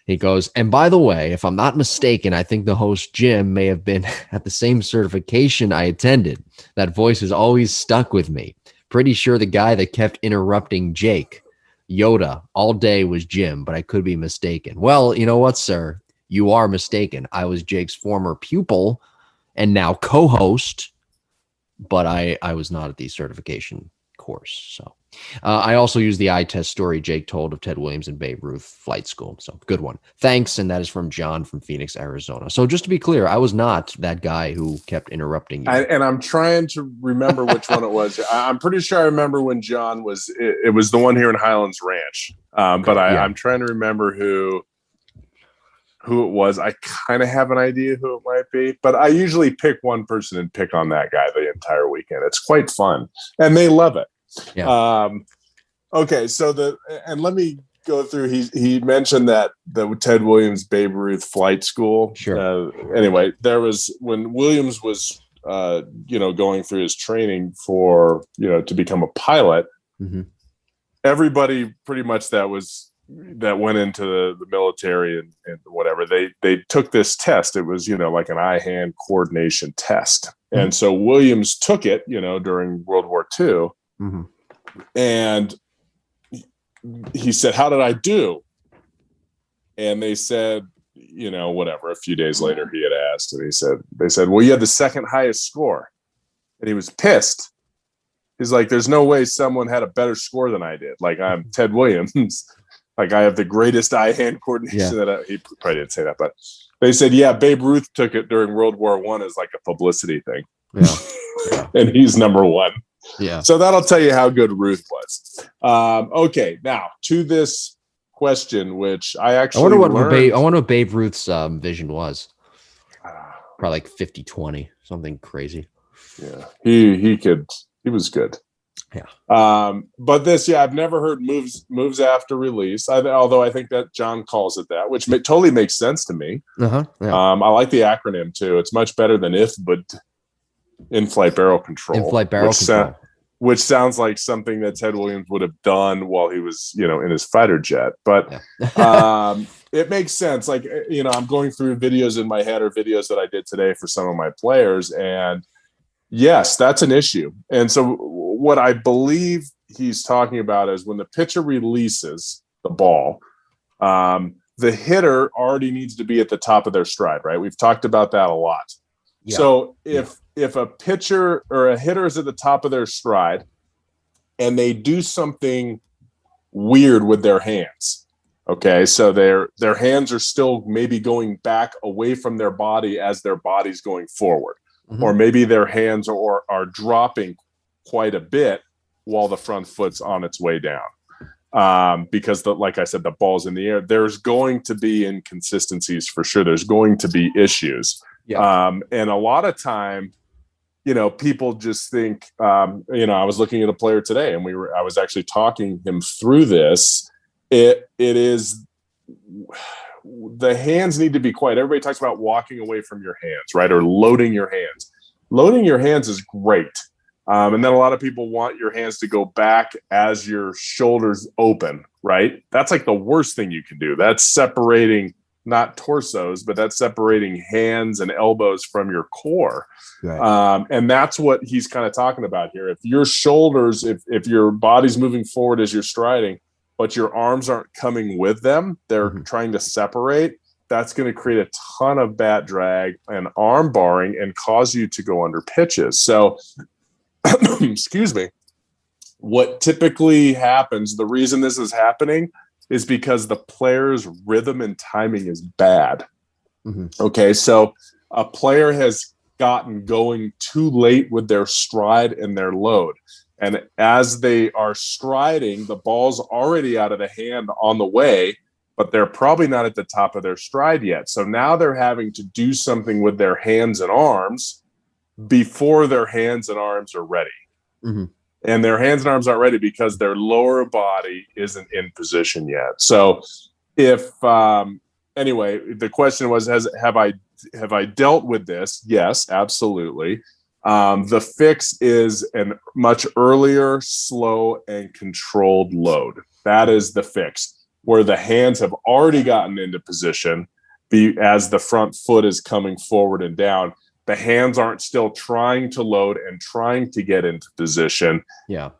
He goes, and by the way, if I'm not mistaken, I think the host Jim may have been at the same certification I attended. That voice has always stuck with me. Pretty sure the guy that kept interrupting Jake, Yoda, all day was Jim, but I could be mistaken. Well, you know what, sir? You are mistaken. I was Jake's former pupil and now co-host, but I was not at the certification course. So I also used the eye test story Jake told of Ted Williams and Babe Ruth flight school. So good one. Thanks. And that is from John from Phoenix, Arizona. So just to be clear, I was not that guy who kept interrupting you. And I'm trying to remember which one it was. I'm pretty sure I remember when John was, it was the one here in Highlands Ranch. But I'm trying to remember who it was. I kind of have an idea who it might be, but I usually pick one person and pick on that guy the entire weekend. It's quite fun and they love it. Yeah. Okay. So and let me go through, he mentioned that the Ted Williams, Babe Ruth flight school. Sure. Anyway, there was, when Williams was, going through his training for, to become a pilot, everybody pretty much that went into the military and whatever, they took this test. It was, like an eye-hand coordination test. And so Williams took it, during World War II. And he said, how did I do? And they said, whatever. A few days later, he had asked, and they said, well, you had the second highest score. And he was pissed. He's like, there's no way someone had a better score than I did. Like, I'm Ted Williams. Like, I have the greatest eye-hand coordination he probably didn't say that, but they said, yeah, Babe Ruth took it during World War I as like a publicity thing. Yeah. And he's number one. Yeah. So that'll tell you how good Ruth was. Okay. Now to this question, which I wonder what Babe Ruth's vision was. Probably like 50-20, something crazy. Yeah. He was good. Yeah. But this, I've never heard moves after release. Although I think that John calls it that, which totally makes sense to me. Yeah. I like the acronym too. It's much better than but in-flight barrel control. In-flight barrel control. Which sounds like something that Ted Williams would have done while he was, in his fighter jet. But it makes sense. Like, I'm going through videos in my head or videos that I did today for some of my players. And yes, that's an issue. And so what I believe he's talking about is when the pitcher releases the ball, the hitter already needs to be at the top of their stride, right? We've talked about that a lot. Yeah. So if a pitcher or a hitter is at the top of their stride and they do something weird with their hands, okay, so their hands are still maybe going back away from their body as their body's going forward, or maybe their hands are dropping quite a bit while the front foot's on its way down. Because like I said, the ball's in the air. There's going to be inconsistencies for sure. There's going to be issues. Yeah. And a lot of time, people just think, I was looking at a player today and I was actually talking him through this. It is, the hands need to be quiet. Everybody talks about walking away from your hands, right? Or loading your hands. Loading your hands is great. And then a lot of people want your hands to go back as your shoulders open, right? That's like the worst thing you can do. That's separating not torsos, but that's separating hands and elbows from your core. Right. And that's what he's kind of talking about here. If your shoulders, if your body's moving forward as you're striding, but your arms aren't coming with them, they're trying to separate, that's going to create a ton of bat drag and arm barring and cause you to go under pitches. So, excuse me, what typically happens, the reason this is happening is because the player's rhythm and timing is bad. Okay, so a player has gotten going too late with their stride and their load. And as they are striding, the ball's already out of the hand on the way, but they're probably not at the top of their stride yet. So now they're having to do something with their hands and arms before their hands and arms are ready. And their hands and arms aren't ready because their lower body isn't in position yet. So if, anyway, the question was, have I dealt with this? Yes, absolutely. The fix is a much earlier, slow, and controlled load. That is the fix. where the hands have already gotten into position as the front foot is coming forward and down. The hands aren't still trying to load and trying to get into position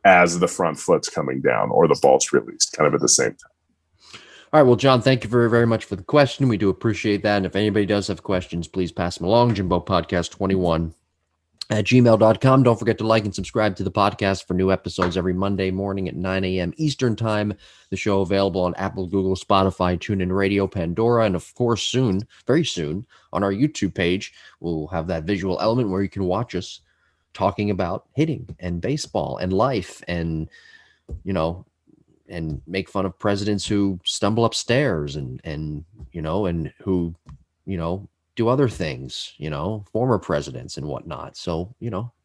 as the front foot's coming down or the ball's released kind of at the same time. All right. Well, John, thank you very, very much for the question. We do appreciate that. And if anybody does have questions, please pass them along. JimboPodcast21@gmail.com. Don't forget to like and subscribe to the podcast for new episodes every Monday morning at 9 a.m. Eastern Time. The show available on Apple, Google, Spotify, TuneIn Radio, Pandora, and of course soon, very soon, on our YouTube page, we'll have that visual element where you can watch us talking about hitting and baseball and life and, and make fun of presidents who stumble upstairs and who, do other things, former presidents and whatnot. So,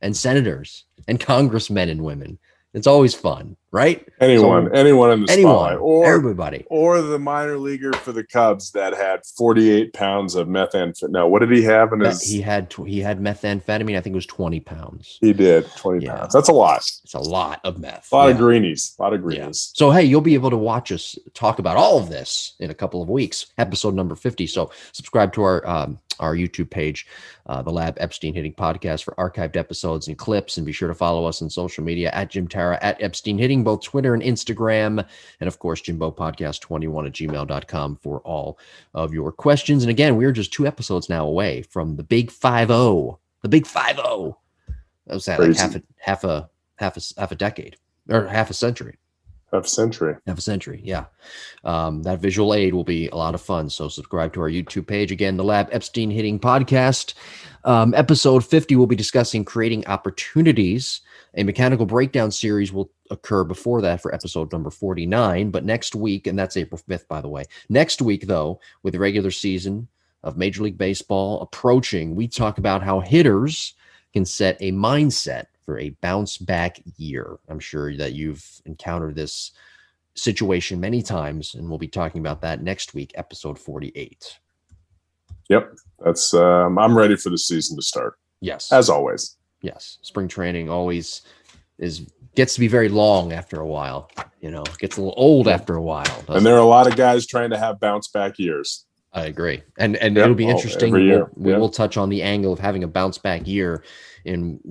and senators and congressmen and women. It's always fun, right? Anyone in the spotlight, or everybody, or the minor leaguer for the Cubs that had 48 pounds of methamphetamine. No, what did he have in his? He had methamphetamine. I think it was 20 pounds. He did 20 pounds. That's a lot. It's a lot of meth. A lot of greenies. Yeah. So hey, you'll be able to watch us talk about all of this in a couple of weeks. Episode number 50. So subscribe to our YouTube page, the Lab Epstein Hitting Podcast, for archived episodes and clips. And be sure to follow us on social media at Jim Tara, at Epstein Hitting, both Twitter and Instagram. And of course, JimboPodcast21@gmail.com for all of your questions. And again, we're just 2 episodes now away from the Big 5-0. The Big 5-0. That was that, like half a decade or half a century. Half a century. Yeah. That visual aid will be a lot of fun. So subscribe to our YouTube page. Again, the Lab Epstein Hitting Podcast. Episode 50, we'll be discussing creating opportunities. A mechanical breakdown series will occur before that for episode number 49. But next week, and that's April 5th, by the way. Next week, though, with the regular season of Major League Baseball approaching, we talk about how hitters can set a mindset for a bounce back year. I'm sure that you've encountered this situation many times, and we'll be talking about that next week, episode 48. Yep. That's I'm ready for the season to start. Yes. As always. Yes. Spring training always gets to be very long after a while. It gets a little old after a while. And there are a lot of guys trying to have bounce back years. I agree. And it'll be interesting. We will touch on the angle of having a bounce back year in,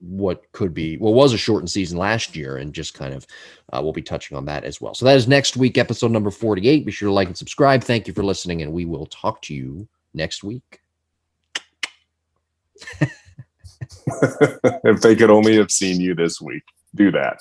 what was a shortened season last year, and just kind of we'll be touching on that as well. So that is next week, episode number 48. Be sure to like and subscribe. Thank you for listening, and we will talk to you next week. If they could only have seen you this week, do that.